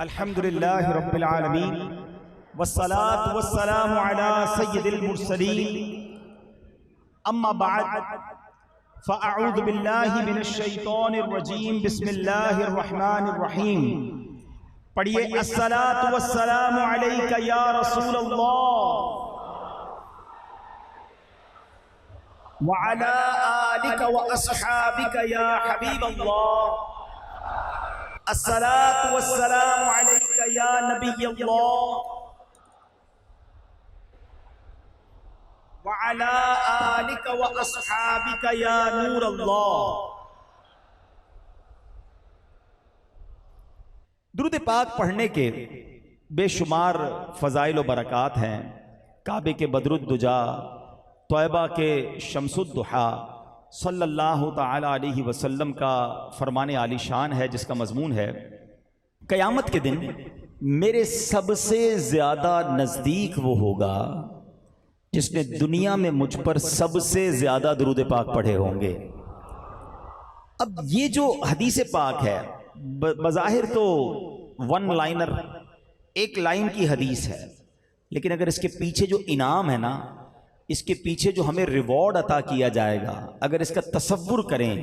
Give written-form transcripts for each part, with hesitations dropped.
الحمدللہ رب العالمین والصلاة والسلام علی سید المرسلین اما بعد فاعوذ باللہ من الشیطان الرجیم بسم اللہ الرحمن الرحیم پڑھیے الصلاة والسلام علیک یا رسول اللہ وعلی آلک واصحابک یا حبیب اللہ الصلاة والسلام علیک یا نبی اللہ وعلی آلک واصحابک یا نور اللہ۔ درود پاک پڑھنے کے بے شمار فضائل و برکات ہیں۔ کعبے کے بدر الدجا، طیبہ کے شمس الضحیٰ، صلی اللہ تعالی علیہ وسلم کا فرمان عالی شان ہے جس کا مضمون ہے قیامت کے دن میرے سب سے زیادہ نزدیک وہ ہوگا جس نے دنیا میں مجھ پر سب سے زیادہ درود پاک پڑھے ہوں گے۔ اب یہ جو حدیث پاک ہے بظاہر تو ون لائنر، ایک لائن کی حدیث ہے، لیکن اگر اس کے پیچھے جو انعام ہے نا، اس کے پیچھے جو ہمیں ریوارڈ عطا کیا جائے گا، اگر اس کا تصور کریں،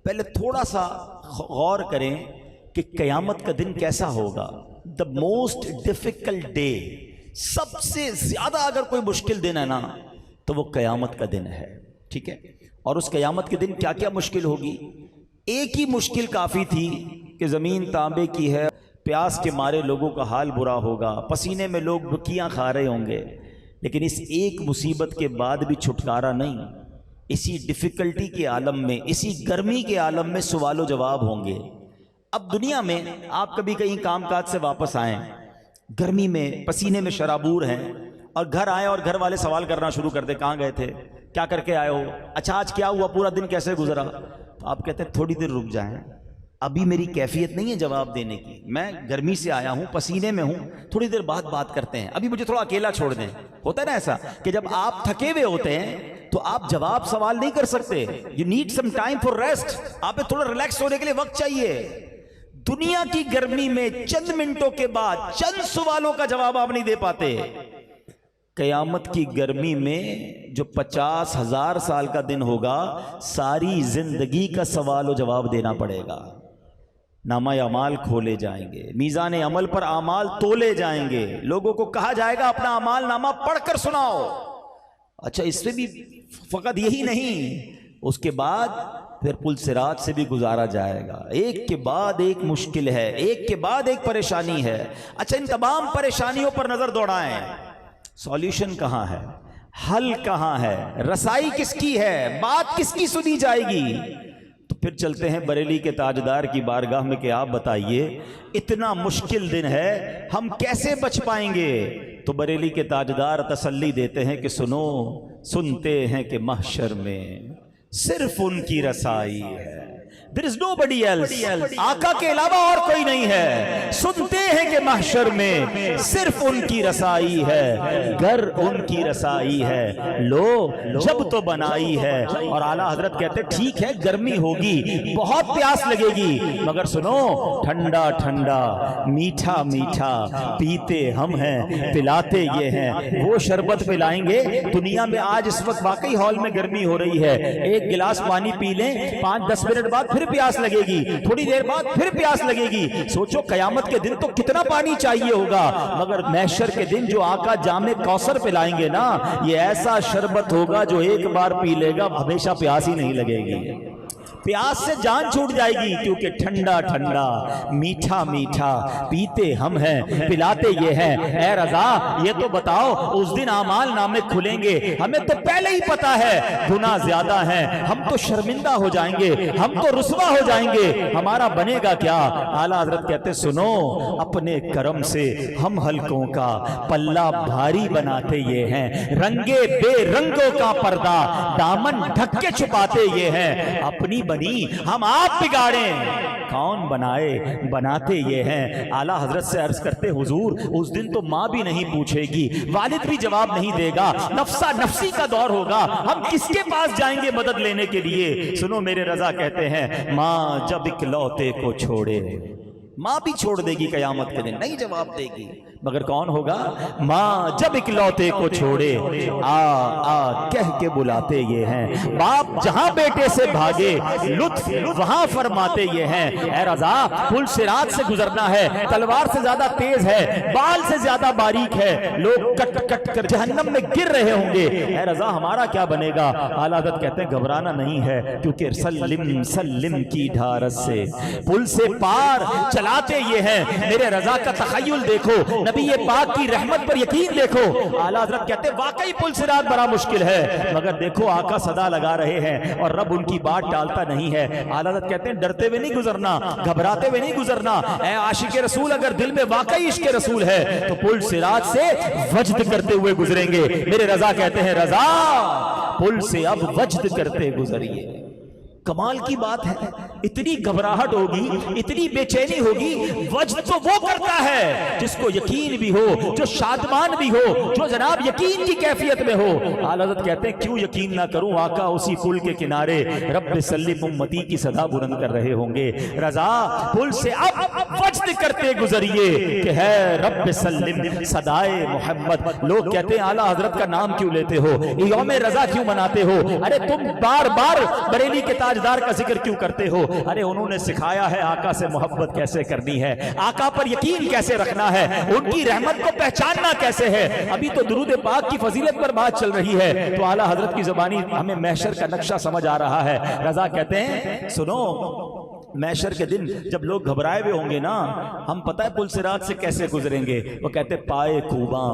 پہلے تھوڑا سا غور کریں کہ قیامت کا دن کیسا ہوگا۔ دا موسٹ ڈیفیکلٹ ڈے، سب سے زیادہ اگر کوئی مشکل دن ہے نا تو وہ قیامت کا دن ہے، ٹھیک ہے؟ اور اس قیامت کے دن کیا کیا مشکل ہوگی؟ ایک ہی مشکل کافی تھی کہ زمین تانبے کی ہے، پیاس کے مارے لوگوں کا حال برا ہوگا، پسینے میں لوگ بکیاں کھا رہے ہوں گے، لیکن اس ایک مصیبت کے بعد بھی چھٹکارا نہیں۔ اسی ڈیفیکلٹی کے عالم میں، اسی گرمی کے عالم میں سوال و جواب ہوں گے۔ اب دنیا میں آپ کبھی کہیں کام کاج سے واپس آئیں، گرمی میں پسینے میں شرابور ہیں، اور گھر آئیں اور گھر والے سوال کرنا شروع کر دیں، کہاں گئے تھے، کیا کر کے آئے ہو، اچھا آج کیا ہوا، پورا دن کیسے گزرا؟ تو آپ کہتے ہیں تھوڑی دیر رک جائیں، ابھی میری کیفیت نہیں ہے جواب دینے کی، میں گرمی سے آیا ہوں، پسینے میں ہوں، تھوڑی دیر بعد بات کرتے ہیں، ابھی مجھے تھوڑا اکیلا چھوڑ دیں۔ ہوتا ہے نا ایسا کہ جب آپ تھکے ہوئے ہوتے ہیں تو آپ جواب سوال نہیں کر سکتے، you need some time for rest, آپ کو تھوڑا ریلیکس ہونے کے لیے وقت چاہیے۔ دنیا کی گرمی میں چند منٹوں کے بعد چند سوالوں کا جواب آپ نہیں دے پاتے، قیامت کی گرمی میں جو 50,000 سال کا دن ہوگا، ساری زندگی کا سوال و جواب دینا پڑے گا۔ نامہ اعمال کھولے جائیں گے، میزان عمل پر اعمال تولے جائیں گے، لوگوں کو کہا جائے گا اپنا اعمال نامہ پڑھ کر سناؤ۔ اچھا اس سے بھی فقط یہی نہیں، اس کے بعد پھر پل صراط سے بھی گزارا جائے گا، ایک کے بعد ایک مشکل ہے، ایک کے بعد ایک پریشانی ہے۔ اچھا ان تمام پریشانیوں پر نظر دوڑائیں، سولیوشن کہاں ہے، حل کہاں ہے، رسائی کس کی ہے، بات کس کی سنی جائے گی؟ تو پھر چلتے ہیں بریلی کے تاجدار کی بارگاہ میں کہ آپ بتائیے اتنا مشکل دن ہے ہم کیسے بچ پائیں گے؟ تو بریلی کے تاجدار تسلی دیتے ہیں کہ سنو، سنتے ہیں کہ محشر میں صرف ان کی رسائی ہے، there is nobody else، آقا کے علاوہ اور کوئی نہیں ہے۔ سنتے ہیں کہ محشر میں صرف ان کی رسائی ہے، گر ان کی رسائی ہے، لو جب تو بنائی ہے۔ اور اعلیٰ حضرت کہتے ہیں ٹھیک ہے گرمی ہوگی، بہت پیاس لگے گی، مگر سنو ٹھنڈا ٹھنڈا میٹھا میٹھا پیتے ہم ہیں، پلاتے یہ ہیں، وہ شربت پلائیں گے۔ دنیا میں آج اس وقت واقعی ہال میں گرمی ہو رہی ہے، ایک گلاس پانی پی لیں، 5-10 منٹ بعد پھر پیاس لگے گی، تھوڑی دیر بعد پھر پیاس لگے گی۔ سوچو قیامت کے دن تو کتنا پانی چاہیے ہوگا، مگر محشر کے دن جو آقا جام کوثر پلائیں گے نا، یہ ایسا شربت ہوگا جو ایک بار پی لے گا ہمیشہ پیاس ہی نہیں لگے گی، پیاس سے جان چھوٹ جائے گی، کیونکہ ٹھنڈا ٹھنڈا میٹھا میٹھا پیتے ہم ہیں، پلاتے یہ ہیں۔ اے رضا یہ تو بتاؤ اس دن اعمال نامے کھلیں گے، ہمیں تو پہلے ہی پتا ہے گناہ زیادہ ہیں، ہم تو شرمندہ ہو جائیں گے، ہم تو رسوا ہو جائیں گے، ہمارا بنے گا کیا؟ اعلیٰ حضرت کہتے سنو اپنے کرم سے ہم حلقوں کا پلہ بھاری بناتے یہ ہیں، رنگے بے رنگوں کا پردہ دامن ڈھک کے چھپاتے یہ ہیں، اپنی بنی ہم آپ بگاڑیں کون بنائے بناتے یہ ہیں۔ اعلیٰ حضرت سے عرض کرتے حضور اس دن تو ماں بھی نہیں پوچھے گی، والد بھی جواب نہیں دے گا، نفسا نفسی کا دور ہوگا، ہم کس کے پاس جائیں گے مدد لینے کے لیے؟ سنو میرے رضا کہتے ہیں ماں جب اکلوتے کو چھوڑے ماں بھی چھوڑ دے گی قیامت کے دن، نہیں جواب دے گی، مگر کون ہوگا؟ ماں جب اکلوتے کو چھوڑے آ آ کہہ کے بلاتے یہ ہیں، باپ جہاں بیٹے سے بھاگے لطف وہاں فرماتے یہ ہیں۔ اے رضا پل صراط سے گزرنا ہے، تلوار سے زیادہ تیز ہے، بال سے زیادہ باریک ہے، لوگ کٹ کٹ کر جہنم میں گر رہے ہوں گے، اے رضا ہمارا کیا بنے گا؟ اعلیٰ حضرت کہتے ہیں گھبرانا نہیں ہے، کیونکہ سلم سلم کی ڈھارس سے پل سے پار چلاتے یہ ہیں۔ میرے رضا کا تخیل دیکھو، نبی پاک کی رحمت پر یقین دیکھو۔ اعلیٰ حضرت کہتے ہیں واقعی پل صراط بڑا مشکل ہے، مگر دیکھو آقا صدا لگا رہے ہیں اور رب ان کی بات ٹالتا نہیں ہے۔ اعلیٰ حضرت کہتے ہیں ڈرتے ہوئے نہیں گزرنا، گھبراتے ہوئے نہیں گزرنا، اے عاشق رسول اگر دل میں واقعی عشق رسول ہے تو پل صراط سے وجد کرتے ہوئے گزریں گے۔ میرے رضا کہتے ہیں رضا پل سے اب وجد کرتے گزریے۔ کمال کی بات ہے، اتنی گھبراہٹ ہوگی، اتنی بے چینی ہوگی، وجد تو وہ کرتا ہے جس کو یقین بھی ہو، جو شادمان بھی ہو، جو جناب یقین کی کیفیت میں ہو۔ اعلیٰ حضرت کہتے ہیں کیوں یقین نہ کروں، آقا اسی پل کے کنارے رب سلم امتی کی صدا بلند کر رہے ہوں گے۔ رضا پل سے اب وجد کرتے گزریے کہ ہے رب سلم صدائے محمد۔ لوگ کہتے ہیں اعلیٰ حضرت کا نام کیوں لیتے ہو، یوم رضا کیوں مناتے ہو؟ ارے تم بار بار بریلی کے تاجدار کا ذکر کیوں کرتے ہو؟ ارے انہوں نے سکھایا ہے آقا سے محبت کیسے کرنی ہے، آقا پر یقین کیسے رکھنا ہے، ان کی رحمت کو پہچاننا کیسے ہے۔ ابھی تو درود پاک کی فضیلت پر بات چل رہی ہے تو اعلیٰ حضرت کی زبانی ہمیں محشر کا نقشہ سمجھ آ رہا ہے۔ رضا کہتے ہیں سنو، محشر کے دن جب لوگ گھبرائے ہوئے ہوں گے نا، ہم پتہ ہے پل صراط سے کیسے گزریں گے؟ وہ کہتے پائے کوباں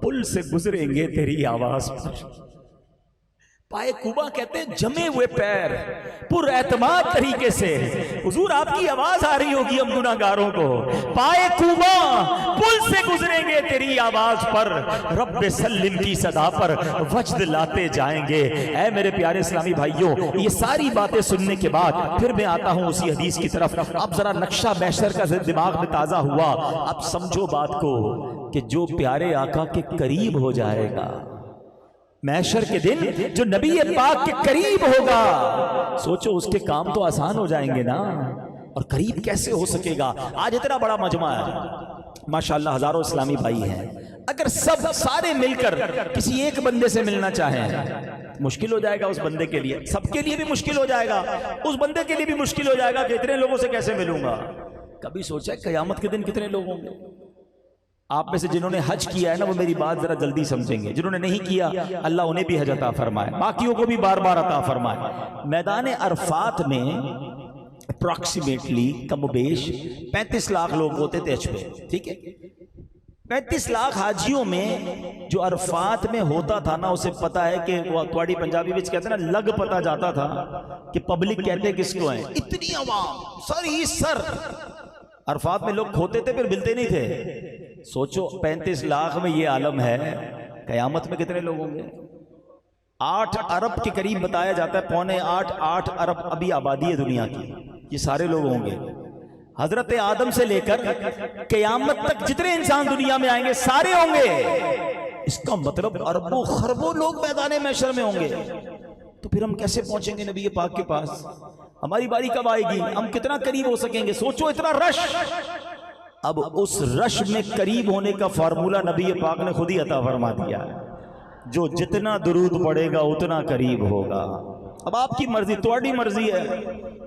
پل سے گزریں گے تیری آواز پر۔ پائے کوبا کہتے ہیں جمے ہوئے پیر پر اعتماد طریقے سے، حضور آپ کی آواز آ رہی ہوگی ہم گناہگاروں کو، پائے کوبا پل سے گزریں گے تیری آواز پر، رب سلم کی صدا پر وجد لاتے جائیں گے۔ اے میرے پیارے اسلامی بھائیوں، یہ ساری باتیں سننے کے بعد پھر میں آتا ہوں اسی حدیث کی طرف۔ اب ذرا نقشہ محشر کا دماغ میں تازہ ہوا، اب سمجھو بات کو کہ جو پیارے آقا کے قریب ہو جائے گا محشر کے دن، جو نبی پاک کے قریب ہوگا، سوچو اس کے کام تو آسان ہو جائیں گے نا، اور قریب کیسے ہو سکے گا؟ آج اتنا بڑا مجمع ہے ماشاءاللہ، ہزاروں اسلامی بھائی ہیں، اگر سب سارے مل کر کسی ایک بندے سے ملنا چاہیں مشکل ہو جائے گا، اس بندے کے لیے، سب کے لیے بھی مشکل ہو جائے گا، اس بندے کے لیے بھی مشکل ہو جائے گا کہ اتنے لوگوں سے کیسے ملوں گا۔ کبھی سوچا قیامت کے دن کتنے لوگ ہوں گے؟ آپ میں سے جنہوں نے حج کیا ہے نا وہ میری بات ذرا جلدی سمجھیں گے، جنہوں نے نہیں کیا اللہ انہیں بھی حج عطا فرمائے، باقیوں کو بھی بار بار عطا فرمائے۔ میدان عرفات میں اپروکسیمیٹلی کم و بیش 35 لاکھ لوگ ہوتے تھے حج پہ، ٹھیک ہے؟ 35 لاکھ حاجیوں میں جو عرفات میں ہوتا تھا نا، اسے پتا ہے کہ تواڑی پنجابی وچ کہتے ہیں نا لگ پتا جاتا تھا کہ پبلک کہتے کس کو ہیں، اتنی عوام سر ہی سر عرفات میں لوگ کھوتے تھے پھر ملتے نہیں تھے۔ سوچو 35 لاکھ میں یہ عالم ہے، قیامت میں کتنے لوگ ہوں گے؟ 8 ارب کے قریب بتایا جاتا ہے، پونے 8 ارب ابھی آبادی ہے دنیا کی، یہ سارے لوگ ہوں گے۔ حضرت آدم سے لے کر قیامت تک جتنے انسان دنیا میں آئیں گے سارے ہوں گے، اس کا مطلب اربوں خربوں لوگ میدان محشر میں ہوں گے۔ تو پھر ہم کیسے پہنچیں گے نبی پاک کے پاس؟ ہماری باری کب آئے گی؟ ہم کتنا قریب ہو سکیں گے؟ سوچو اتنا رش۔ اب اس رش میں قریب ہونے کا فارمولہ نبی پاک نے خود ہی عطا فرما دیا ہے، جو جتنا درود پڑے گا اتنا قریب ہوگا۔ اب آپ کی مرضی، تواڈی مرضی ہے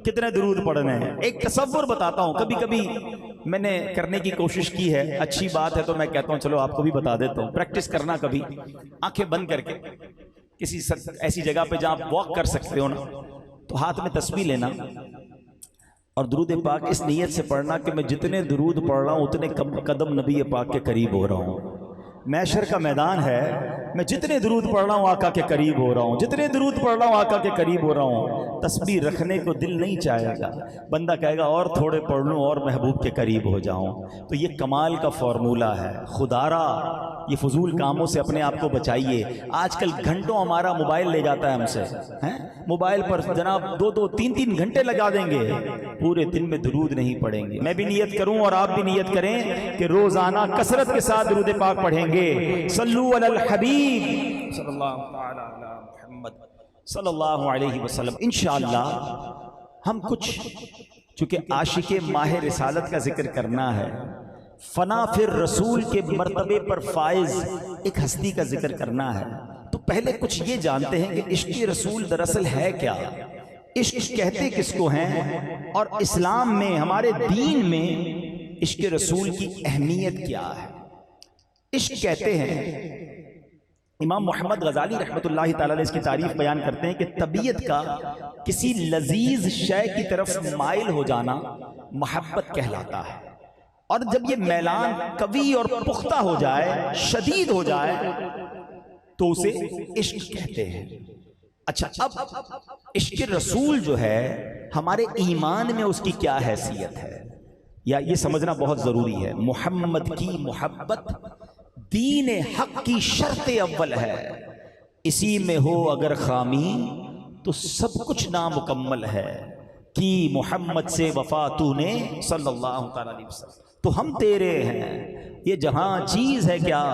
کتنے درود پڑھنے ہیں۔ ایک تصور بتاتا ہوں، کبھی کبھی میں نے کرنے کی کوشش کی ہے، اچھی بات ہے تو میں کہتا ہوں چلو آپ کو بھی بتا دیتا ہوں، پریکٹس کرنا کبھی آنکھیں بند کر کے کسی ایسی جگہ پہ جہاں آپ واک کر سکتے ہو نا، تو ہاتھ میں تسبیح لینا اور درود پاک اس نیت سے پڑھنا کہ میں جتنے درود پڑھ رہا ہوں اتنے قدم نبی پاک کے قریب ہو رہا ہوں۔ محشر کا میدان ہے، میں جتنے درود پڑھ رہا ہوں آقا کے قریب ہو رہا ہوں، جتنے درود پڑھ رہا ہوں آقا کے قریب ہو رہا ہوں۔ تسبیح رکھنے کو دل نہیں چاہے گا، بندہ کہے گا اور تھوڑے پڑھ لوں اور محبوب کے قریب ہو جاؤں۔ تو یہ کمال کا فارمولہ ہے۔ خدارا یہ فضول کاموں سے اپنے آپ کو بچائیے۔ آج کل گھنٹوں ہمارا موبائل لے جاتا ہے ہم سے، موبائل پر جناب 2-2 3-3 گھنٹے لگا دیں گے، پورے دن میں درود نہیں پڑھیں گے۔ میں بھی نیت کروں اور آپ بھی نیت کریں کہ روزانہ کثرت کے ساتھ درود پاک پڑھیں گے۔ صلو علی الحبیب صلی اللہ تعالی علی محمد صلی اللہ علیہ وسلم۔ انشاءاللہ ہم کچھ چونکہ عاشق ماہ رسالت کا ذکر کرنا ہے، فنا پھر رسول کے مرتبے پر فائز ایک ہستی کا ذکر کرنا ہے، تو پہلے کچھ یہ جانتے ہیں کہ عشق رسول دراصل ہے کیا، عشق کہتے کس کو ہیں، اور اسلام میں ہمارے دین میں عشق رسول کی اہمیت کیا ہے۔ عشق کہتے ہیں، امام محمد غزالی رحمۃ اللہ تعالی علیہ اس کی تعریف بیان کرتے ہیں کہ طبیعت کا کسی لذیذ شے کی طرف مائل ہو جانا محبت کہلاتا ہے، اور جب یہ میلان قوی اور پختہ ہو جائے، شدید ہو جائے، تو اسے عشق کہتے ہیں۔ اچھا، اب عشق رسول جو ہے ہمارے ایمان میں اس کی کیا حیثیت ہے، یا یہ سمجھنا بہت ضروری ہے۔ محمد کی محبت دین حق کی شرط اول ہے، اسی میں ہو اگر خامی تو سب کچھ نامکمل ہے، کی محمد سے وفا تو نے صلی اللہ تعالی علیہ وسلم، تو ہم تیرے ہیں، یہ جہاں چیز ہے کیا،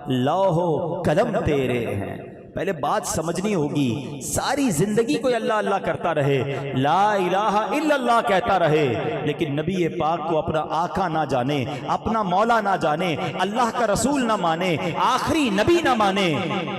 لوح و قلم تیرے ہیں۔ پہلے بات سمجھنی ہوگی، ساری زندگی کوئی اللہ اللہ کرتا رہے، لا الہ الا اللہ کہتا رہے، لیکن نبی پاک کو اپنا آقا نہ جانے، اپنا مولا نہ جانے، اللہ کا رسول نہ مانے، آخری نبی نہ مانے،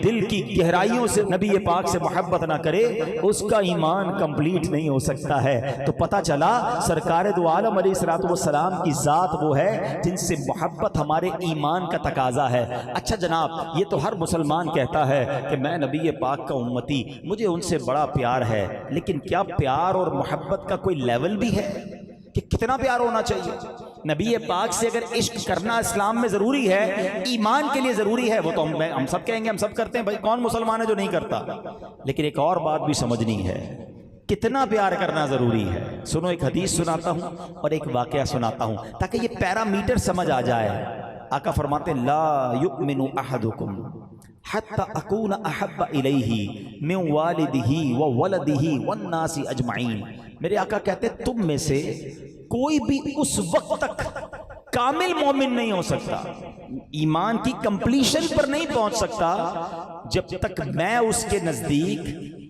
دل کی گہرائیوں سے نبی پاک سے محبت نہ کرے، اس کا ایمان کمپلیٹ نہیں ہو سکتا ہے۔ تو پتہ چلا سرکار دو عالم علیہ الصلوۃ والسلام کی ذات وہ ہے جن سے محبت ہمارے ایمان کا تقاضا ہے۔ اچھا جناب، یہ تو ہر مسلمان کہتا ہے کہ میں نبی پاک کا امتی، مجھے ان سے بڑا پیار ہے، لیکن کیا پیار اور محبت کا کوئی لیول بھی ہے کہ کتنا پیار ہونا چاہیے؟ نبی پاک سے اگر عشق کرنا اسلام میں ضروری ہے، ایمان کے لیے ضروری ہے، وہ تو ہم سب کہیں گے، ہم سب کرتے ہیں بھائی، کون مسلمان ہے جو نہیں کرتا؟ لیکن ایک اور بات بھی سمجھنی ہے، کتنا پیار کرنا ضروری ہے۔ سنو، ایک حدیث سناتا ہوں اور ایک واقعہ سناتا ہوں تاکہ یہ پیرامیٹر سمجھ آ جائے۔ آقا فرماتے ہیں، لا یؤمن احدکم حتی اکون احب الیہ من والدہ وولدہ والناس اجمعین۔ میرے آقا کہتے ہیں تم میں سے کوئی بھی اس وقت تک کامل مومن نہیں ہو سکتا، ایمان کی کمپلیشن پر نہیں پہنچ سکتا، جب تک میں اس کے نزدیک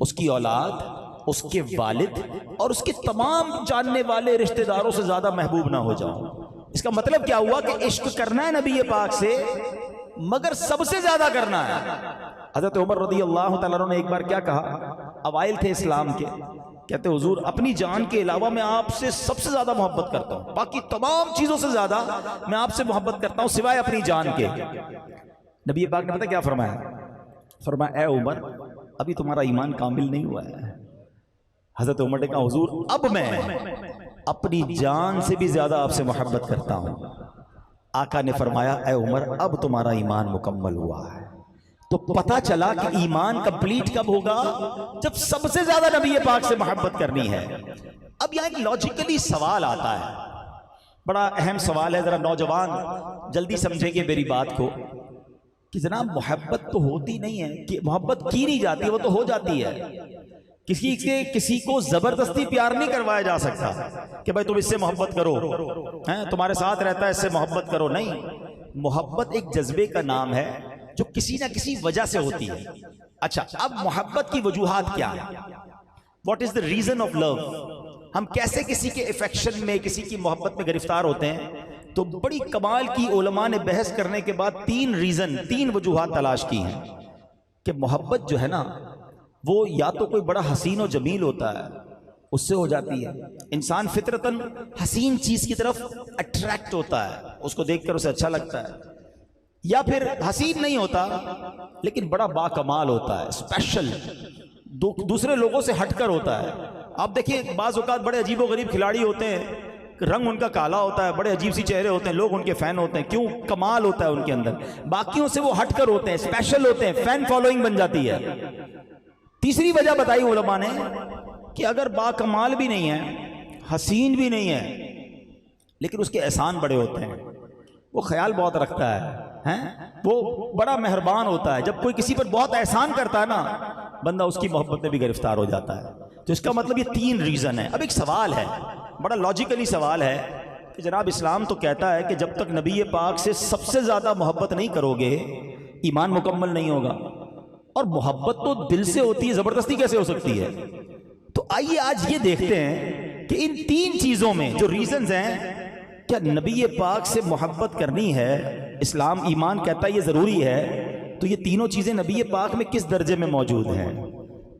اس کی اولاد، اس کے والد اور اس کے تمام جاننے والے رشتہ داروں سے زیادہ محبوب نہ ہو جاؤں۔ اس کا مطلب کیا ہوا کہ عشق کرنا ہے نبی پاک سے، مگر سب سے زیادہ کرنا ہے۔ حضرت عمر رضی اللہ تعالیٰ عنہ نے ایک بار کیا کہا، اوائل تھے اسلام کے، کہتے حضور اپنی جان کے علاوہ میں آپ سے سب سے زیادہ محبت کرتا ہوں، باقی تمام چیزوں سے زیادہ میں آپ سے محبت کرتا ہوں سوائے اپنی جان کے۔ نبی پاک نے پتہ کیا فرمایا؟ فرمایا، اے عمر، ابھی تمہارا ایمان کامل نہیں ہوا ہے۔ حضرت عمر نے کہا، حضور اب میں اپنی جان سے بھی زیادہ آپ سے محبت کرتا ہوں۔ آقا نے فرمایا، اے عمر، اب تمہارا ایمان مکمل ہوا ہے۔ تو پتہ چلا کہ ایمان کمپلیٹ کب ہوگا؟ جب سب سے زیادہ نبی پاک سے محبت کرنی ہے۔ اب یہاں ایک لاجیکلی سوال آتا ہے، بڑا اہم سوال ہے، ذرا نوجوان جلدی سمجھیں گے میری بات کو، کہ جناب محبت تو ہوتی نہیں ہے، کہ محبت کی نہیں جاتی، وہ تو ہو جاتی ہے۔ کسی کو زبردستی پیار نہیں کروایا جا سکتا کہ بھائی تم اس سے محبت کرو، تمہارے ساتھ رہتا ہے اس سے محبت کرو، نہیں۔ محبت ایک جذبے کا نام ہے جو کسی نہ کسی وجہ سے ہوتی ہے۔ اچھا، اب محبت کی وجوہات کیا ہیں؟ What is the reason of love? ہم کیسے کسی کے افیکشن میں، کسی کی محبت میں گرفتار ہوتے ہیں؟ تو بڑی کمال کی علماء نے بحث کرنے کے بعد تین وجوہات تلاش کی ہیں کہ محبت جو ہے نا، وہ یا تو کوئی بڑا حسین و جمیل ہوتا ہے، اس سے ہو جاتی ہے، انسان فطرتاً حسین چیز کی طرف اٹریکٹ ہوتا ہے، اس کو دیکھ کر اسے اچھا لگتا ہے، یا پھر حسین نہیں ہوتا لیکن بڑا باکمال ہوتا ہے، اسپیشل، دوسرے لوگوں سے ہٹ کر ہوتا ہے۔ آپ دیکھیں بعض اوقات بڑے عجیب و غریب کھلاڑی ہوتے ہیں، رنگ ان کا کالا ہوتا ہے، بڑے عجیب سی چہرے ہوتے ہیں، لوگ ان کے فین ہوتے ہیں، کیوں؟ کمال ہوتا ہے ان کے اندر، باقیوں سے وہ ہٹ کر ہوتے ہیں، اسپیشل ہوتے ہیں، فین فالوئنگ بن جاتی ہے۔ تیسری وجہ بتائی علماء نے کہ اگر باکمال بھی نہیں ہے، حسین بھی نہیں ہے، لیکن اس کے احسان بڑے ہوتے ہیں، وہ خیال بہت رکھتا ہے، وہ بڑا مہربان ہوتا ہے، جب کوئی کسی پر بہت احسان کرتا ہے نا، بندہ اس کی محبت میں بھی گرفتار ہو جاتا ہے۔ تو اس کا مطلب یہ تین ریزن ہے۔ اب ایک سوال ہے، بڑا لاجیکلی سوال ہے کہ جناب اسلام تو کہتا ہے کہ جب تک نبی پاک سے سب سے زیادہ محبت نہیں کرو گے ایمان مکمل نہیں ہوگا، اور محبت تو دل سے ہوتی ہے، زبردستی کیسے ہو سکتی ہے؟ تو آئیے آج یہ دیکھتے ہیں کہ ان تین چیزوں میں جو ریزنز ہیں، کیا نبی پاک سے محبت کرنی ہے، اسلام ایمان کہتا ہے یہ ضروری ہے، تو یہ تینوں چیزیں نبی پاک میں کس درجے میں موجود ہیں؟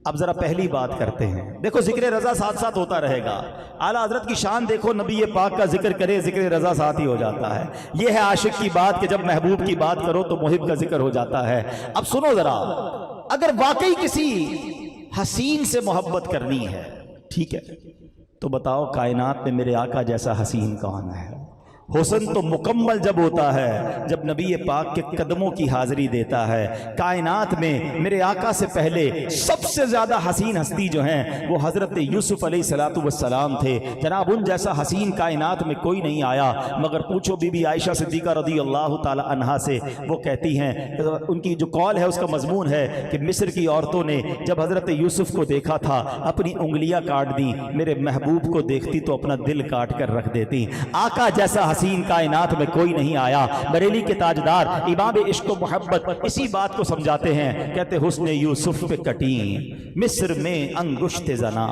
اب ذرا پہلی بات کرتے ہیں. دیکھو ذکر رضا ساتھ ساتھ ہوتا رہے گا. اعلیٰ حضرت کی شان دیکھو، نبی پاک کا ذکر کرے ذکر رضا ساتھ ہی ہو جاتا ہے. یہ ہے عاشق کی بات کہ جب محبوب کی بات کرو تو محب کا ذکر ہو جاتا ہے. اب سنو ذرا، اگر واقعی کسی حسین سے محبت کرنی ہے، ٹھیک ہے، تو بتاؤ کائنات میں میرے آقا جیسا حسین کون ہے؟ حسن تو مکمل جب ہوتا ہے جب نبی پاک کے قدموں کی حاضری دیتا ہے. کائنات میں میرے آقا سے پہلے سب سے زیادہ حسین ہستی جو ہیں وہ حضرت یوسف علیہ السلام تھے. جناب ان جیسا حسین کائنات میں کوئی نہیں آیا. مگر پوچھو بی بی عائشہ صدیقہ رضی اللہ تعالی عنہا سے، وہ کہتی ہیں، ان کی جو قول ہے اس کا مضمون ہے کہ مصر کی عورتوں نے جب حضرت یوسف کو دیکھا تھا اپنی انگلیاں کاٹ دی، میرے محبوب کو دیکھتی تو اپنا دل کاٹ کر رکھ دیتی. آقا جیسا حسین کائنات میں کوئی نہیں آیا. بریلی کے تاجدار امام عشق و محبت اسی بات کو سمجھاتے ہیں، کہتے حسن یوسف پہ کٹیں مصر میں انگشت زنا.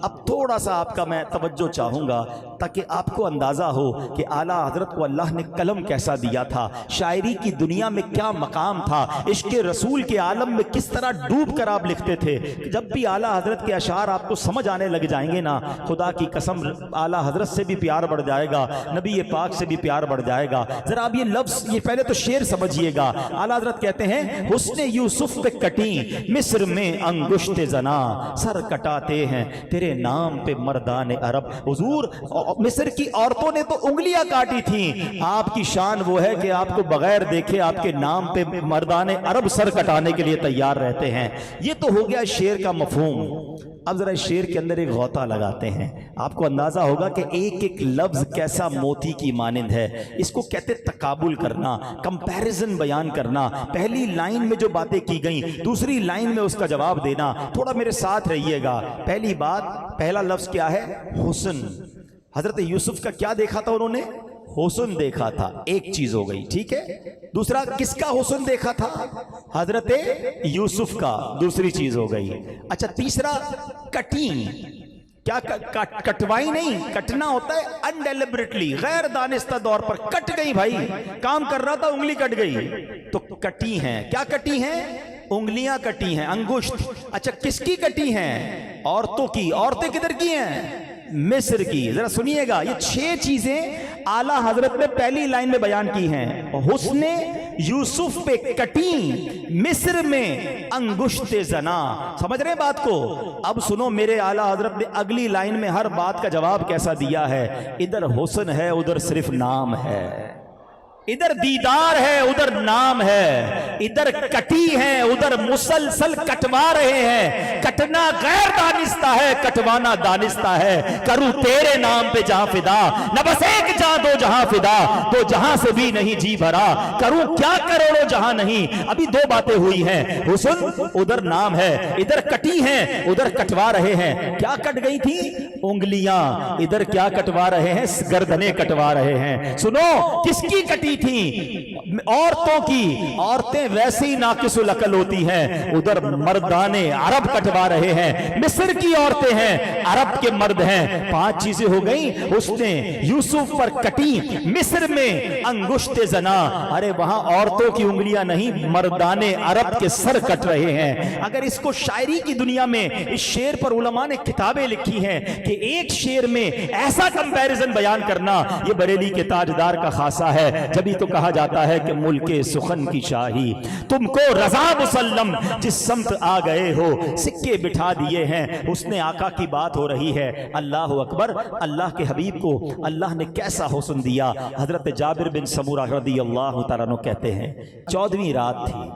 اب تھوڑا سا آپ کا میں توجہ چاہوں گا تاکہ آپ کو اندازہ ہو کہ اعلیٰ حضرت کو اللہ نے قلم کیسا دیا تھا، شاعری کی دنیا میں کیا مقام تھا، عشق رسول کے عالم میں کس طرح ڈوب کر آپ لکھتے تھے. جب بھی اعلیٰ حضرت کے اشعار آپ کو سمجھ آنے لگ جائیں گے نا، خدا کی قسم اعلیٰ حضرت سے بھی پیار بڑھ جائے گا، نبی پاک سے بھی پیار بڑھ جائے گا. ذرا آپ یہ لفظ، یہ پہلے تو شعر سمجھیے گا. اعلیٰ حضرت کہتے ہیں حسن یوسف پہ کٹیں مصر میں انگشت زنا، سر کٹاتے ہیں تیرے نام پہ مردان عرب. حضور مصر کی عورتوں نے تو انگلیاں کاٹی تھیں، آپ کی شان وہ ہے کہ آپ کو بغیر دیکھے آپ کے نام پہ مردان عرب سر کٹانے کے لیے تیار رہتے ہیں. یہ تو ہو گیا شعر کا مفہوم. اب ذرا شعر کے اندر ایک غوطہ لگاتے ہیں، آپ کو اندازہ ہوگا کہ ایک ایک لفظ کیسا موتی کی مانند ہے. اس کو کہتے تقابل کرنا، کمپیریزن بیان کرنا. پہلی لائن میں جو باتیں کی گئیں دوسری لائن میں اس کا جواب دینا. تھوڑا میرے ساتھ رہیے گا. پہلی بات، پہلا لفظ کیا ہے؟ حسن. حضرت یوسف کا کیا دیکھا تھا انہوں نے؟ حسن دیکھا تھا. ایک چیز ہو گئی، ٹھیک ہے. دوسرا کس کا حسن دیکھا تھا؟ حضرت یوسف کا. دوسری چیز ہو گئی. اچھا تیسرا کٹیں. کیا کٹوائی نہیں، کٹنا ہوتا ہے انڈیلیبریٹلی، غیر دانستہ طور پر کٹ گئی. بھائی کام کر رہا تھا انگلی کٹ گئی تو کٹی ہیں. کیا کٹی ہیں؟ انگلیاں کٹی ہیں، انگشت. اچھا کس کی کٹی ہیں؟ عورتوں کی. عورتیں کدھر کی ہیں؟ مصر کی. ذرا سنیے گا، یہ 6 چیزیں اعلیٰ حضرت نے پہلی لائن میں بیان کی ہیں. حسن یوسف پہ کٹیں مصر میں انگشت زنا. سمجھ رہے ہیں بات کو؟ اب سنو میرے اعلیٰ حضرت نے اگلی لائن میں ہر بات کا جواب کیسا دیا ہے. ادھر حسن ہے ادھر صرف نام ہے، ادھر دیدار ہے ادھر نام ہے، ادھر کٹی ہے ادھر مسلسل کٹوا رہے ہیں. کٹنا غیر دانستہ ہے، کٹوانا دانستہ ہے. کروں تیرے نام پہ جہاں فدا، نہ بس ایک جہاں دو جہاں فدا، دو جہاں سے بھی نہیں جی بھرا. کروں کیا کروڑوں جہاں نہیں. ابھی 2 باتیں ہوئی ہیں. حسن ادھر نام ہے، ادھر کٹی ہیں ادھر کٹوا رہے ہیں. کیا کٹ گئی تھی؟ انگلیاں. ادھر کیا کٹوا رہے ہیں؟ گردنیں کٹوا رہے ہیں. سنو کس کی کٹی تھی؟ عورتوں کی. عورتیں ویسی ناقص العقل ہوتی ہیں. ادھر مردان عرب کٹوا رہے ہیں. مصر کی عورتیں ہیں، عرب کے مرد ہیں. 5 چیزیں ہو گئیں. حسن یوسف پر کٹی مصر میں انگشت زنا. ارے وہاں عورتوں کی انگلیاں نہیں، مردان عرب کے سر کٹ رہے ہیں. اگر اس کو شاعری کی دنیا میں اس شعر پر علماء نے کتابیں لکھی ہیں کہ ایک شعر میں ایسا کمپیریزن بیان کرنا یہ بریلی کے تاجدار کا خاصہ ہے. جبھی تو کہا جاتا ہے کہ ملک سخن کی شاہی تم کو رضا مسلم، جس سمت آ گئے ہو سکے بٹھا دیے ہیں. حسن آقا کی بات ہو رہی ہے. اللہ اکبر. اللہ کے حبیب کو اللہ نے کیسا حسن دیا. حضرت جابر بن سمورہ رضی اللہ تعالیٰ عنہ کہتے ہیں 14ویں رات تھی،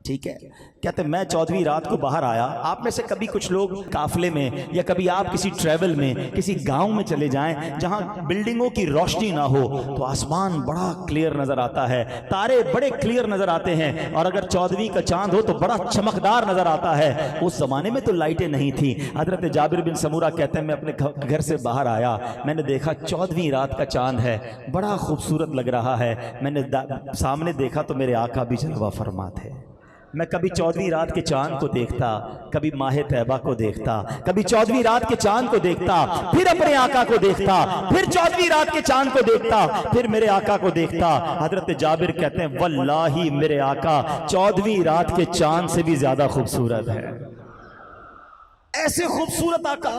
ٹھیک ہے. کہتے میں 14ویں رات کو باہر آیا. آپ میں سے کبھی کچھ لوگ قافلے میں یا کبھی آپ کسی ٹریول میں کسی گاؤں میں چلے جائیں جہاں بلڈنگوں کی روشنی نہ ہو تو آسمان بڑا کلیئر نظر آتا ہے، تارے بڑے کلیئر نظر آتے ہیں، اور اگر 14ویں کا چاند ہو تو بڑا چمکدار نظر آتا ہے. اس زمانے میں تو لائٹیں نہیں تھیں. حضرت جابر بن سمورہ کہتے ہیں میں اپنے گھر سے باہر آیا، میں نے دیکھا 14ویں رات کا چاند ہے، بڑا خوبصورت لگ رہا ہے. میں نے سامنے دیکھا تو میرے آقا بھی جلوہ فرما تھے. میں کبھی 14ویں رات کے چاند کو دیکھتا، کبھی ماہ طیبہ کو دیکھتا، کبھی 14ویں رات کے چاند کو دیکھتا، پھر اپنے آقا کو دیکھتا، پھر 14ویں رات کے چاند کو دیکھتا، پھر میرے آقا کو دیکھتا۔ حضرت جابر کہتے ہیں واللہ میرے آقا 14ویں رات کے چاند سے بھی زیادہ خوبصورت ہے۔ ایسے خوبصورت آقا،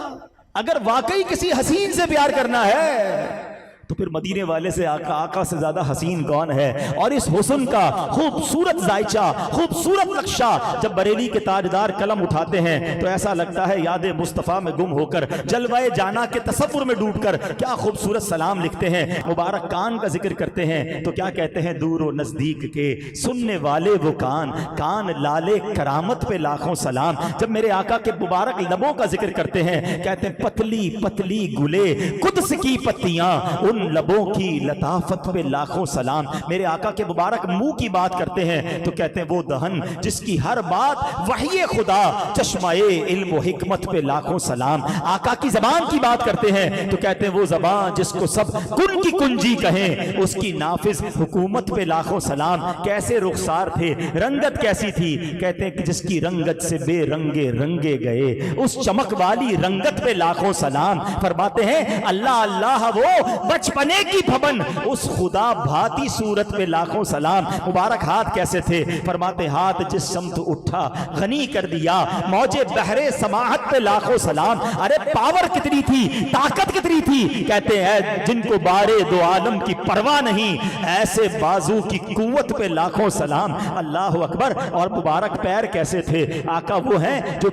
اگر واقعی کسی حسین سے پیار کرنا ہے تو پھر مدینے والے سے آقا سے زیادہ حسین کون ہے؟ اور اس حسن کا خوبصورت ذائچہ، خوبصورت نقشہ جب بریلی کے تاجدار قلم اٹھاتے ہیں تو ایسا لگتا ہے یاد مصطفیٰ میں گم ہو کر، جلوہ جانا کے تصور میں ڈوب کر کیا خوبصورت سلام لکھتے ہیں۔ مبارک کان کا ذکر کرتے ہیں تو کیا کہتے ہیں؟ دور و نزدیک کے سننے والے وہ کان لالے کرامت پہ لاکھوں سلام۔ جب میرے آقا کے مبارک لبوں کا ذکر کرتے ہیں کہتے ہیں پتلی پتلی گلے قدس کی پتیاں، ان لبوں کی لطافت پہ لاکھوں سلام۔ میرے آقا کے مبارک منہ کی بات کرتے ہیں تو کہتے ہیں وہ دہن جس کی ہر بات وحی خدا، چشمہ علم و حکمت پہ لاکھوں سلام۔ آقا کی زبان کی بات کرتے ہیں تو کہتے ہیں وہ زبان جس کو سب کن کی کنجی کہیں، اس کی نافذ حکومت پہ لاکھوں سلام۔ کیسے رخسار تھے، رنگت کیسی تھی؟ کہتے ہیں کہ جس کی رنگت سے بے رنگے رنگے گئے، اس چمک والی رنگت پہ لاکھوں سلام۔ فرماتے ہیں اللہ اللہ وہ بچپنے کی بھون، اس خدا بھاتی صورت پہ لاکھوں سلام۔ مبارک ہاتھ کیسے تھے؟ فرماتے ہاتھ جس سمت اٹھا غنی کر دیا، موجے بحرے سماحت پہ لاکھوں سلام۔ ارے پاور کتنی تھی، طاقت کتنی تھی؟ کہتے ہیں جن کو بارے دو عالم کی پرواہ نہیں، ایسے بازو کی قوت پہ لاکھوں سلام۔ اللہ اکبر۔ اور مبارک پیر کیسے تھے؟ آقا وہ ہیں جو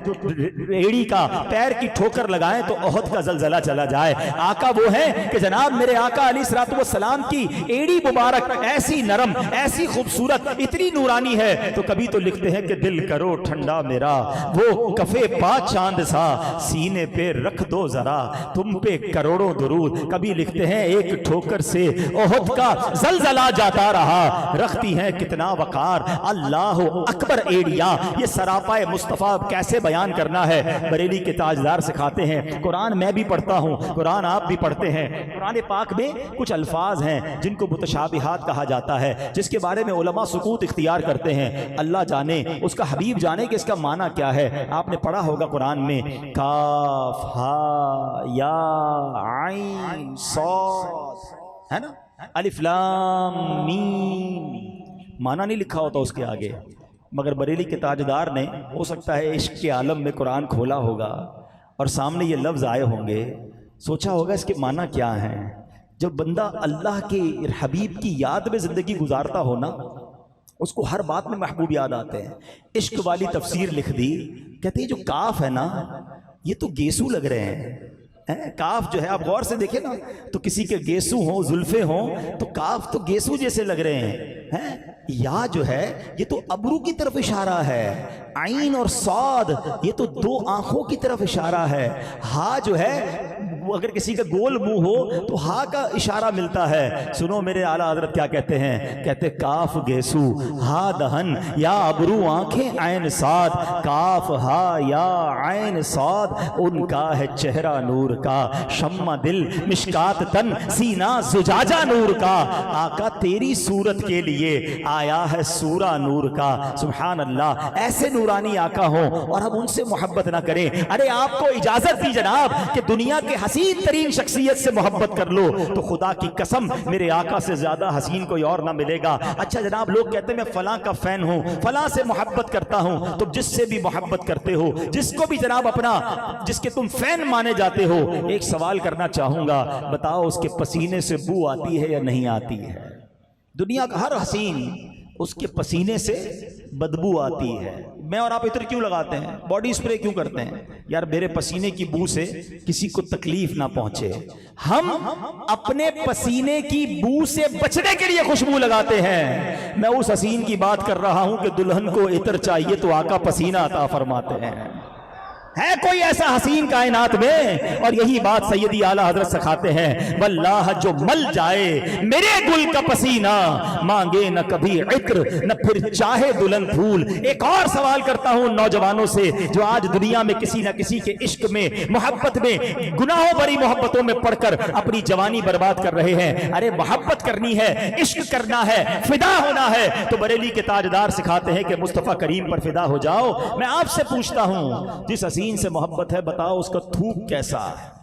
ایڑی کا پیر کی ٹھوکر لگائیں تو احد کا زلزلہ چلا جائے۔ آقا وہ ہیں کہ جناب میرے آقا علیہ الصلوۃ والسلام کی ایڑی مبارک ایسی نرم، ایسی خوبصورت، اتنی نورانی ہے تو کبھی تو لکھتے ہیں کہ دل کرو ٹھنڈا میرا، وہ کفے پا چاند سا، سینے پہ رکھ دو ذرا تم پہ کروڑوں درود۔ کبھی لکھتے ہیں ایک ٹھوکر سے احد کا زلزلہ جاتا رہا، رکھتی ہیں کتنا وقار اللہ اکبر ایڑیاں۔ یہ سراپائے مصطفیٰ کیسے بیان کرنا ہے بریلی کے تاجدار سکھاتے ہیں۔ قرآن میں بھی پڑھتا ہوں، قرآن آپ بھی پڑھتے ہیں۔ قرآن پاک میں کچھ الفاظ ہیں جن کو متشابہات کہا جاتا ہے، جس کے بارے میں علماء سکوت اختیار کرتے ہیں۔ اللہ جانے، اس کا حبیب جانے کہ اس کا معنی کیا ہے۔ آپ نے پڑھا ہوگا قرآن میں کاف ہا یا عین صاد، ہے نا، الف لام میم، معنی نہیں لکھا ہوتا اس کے آگے، مگر بریلی کے تاجدار نے ہو سکتا ہے عشق کے عالم میں قرآن کھولا ہوگا اور سامنے یہ لفظ آئے ہوں گے، سوچا ہوگا اس کے معنی کیا ہیں۔ جب بندہ اللہ کے حبیب کی یاد میں زندگی گزارتا ہو نا، اس کو ہر بات میں محبوب یاد آتے ہیں۔ عشق والی تفسیر لکھ دی، کہتے ہیں جو کاف ہے نا یہ تو گیسو لگ رہے ہیں۔ کاف جو ہے آپ غور سے دیکھیں نا تو کسی کے گیسو ہوں، زلفے ہوں، تو کاف تو گیسو جیسے لگ رہے ہیں۔ یا جو ہے یہ تو ابرو کی طرف اشارہ ہے، عین اور صاد یہ تو دو آنکھوں کی طرف اشارہ ہے، ہا جو ہے اگر کسی کا گول منہ ہو تو ہا کا اشارہ ملتا ہے۔ سنو میرے اعلیٰ حضرت کیا کہتے ہیں، کہتے کاف گیسو ہا دہن یا ابرو آنکھیں عین صاد، کاف ہا یا عین صاد ان کا ہے چہرہ نور کا، شمع دل مشکات تن سینہ زجاجہ نور کا، آقا تیری صورت کے لیے آیا ہے سورہ نور کا۔ سبحان اللہ، ایسے نورانی آقا ہوں اور ہم ان سے محبت نہ کریں۔ ارے آپ کو اجازت دی جناب کہ دنیا کے حسین ترین شخصیت سے محبت کر لو تو خدا کی قسم میرے آقا سے زیادہ حسین کوئی اور نہ ملے گا۔ اچھا جناب لوگ کہتے ہیں میں فلاں کا فین ہوں، فلاں سے محبت کرتا ہوں، تو جس سے بھی محبت کرتے ہو، جس کو بھی جناب اپنا، جس کے تم فین مانے جاتے ہو، ایک سوال کرنا چاہوں گا، بتاؤ اس کے پسینے سے بو آتی ہے یا نہیں آتی ہے؟ دنیا کا ہر حسین اس کے پسینے سے بدبو آتی ہے۔ میں اور آپ عطر کیوں لگاتے ہیں، باڈی اسپرے کیوں کرتے ہیں؟ یار میرے پسینے کی بو سے کسی کو تکلیف نہ پہنچے۔ ہم اپنے پسینے کی بو سے بچنے کے لیے خوشبو لگاتے ہیں۔ میں اس حسین کی بات کر رہا ہوں کہ دلہن کو عطر چاہیے تو آقا پسینہ عطا فرماتے ہیں۔ ہے کوئی ایسا حسین کائنات میں؟ اور یہی بات سیدی اعلیٰ حضرت سکھاتے ہیں، واللہ جو مل جائے میرے گل کا پسینہ، مانگے نہ کبھی عطر نہ پھر چاہے دلہن پھول۔ ایک اور سوال کرتا ہوں نوجوانوں سے جو آج دنیا میں کسی نہ کسی کے عشق میں، محبت میں، گناہوں بھری محبتوں میں پڑھ کر اپنی جوانی برباد کر رہے ہیں۔ ارے محبت کرنی ہے، عشق کرنا ہے، فدا ہونا ہے تو بریلی کے تاجدار سکھاتے ہیں کہ مصطفیٰ کریم پر فدا ہو جاؤ۔ میں آپ سے پوچھتا ہوں، جس حسین سے محبت ہے بتاؤ اس کا تھوک کیسا ہے؟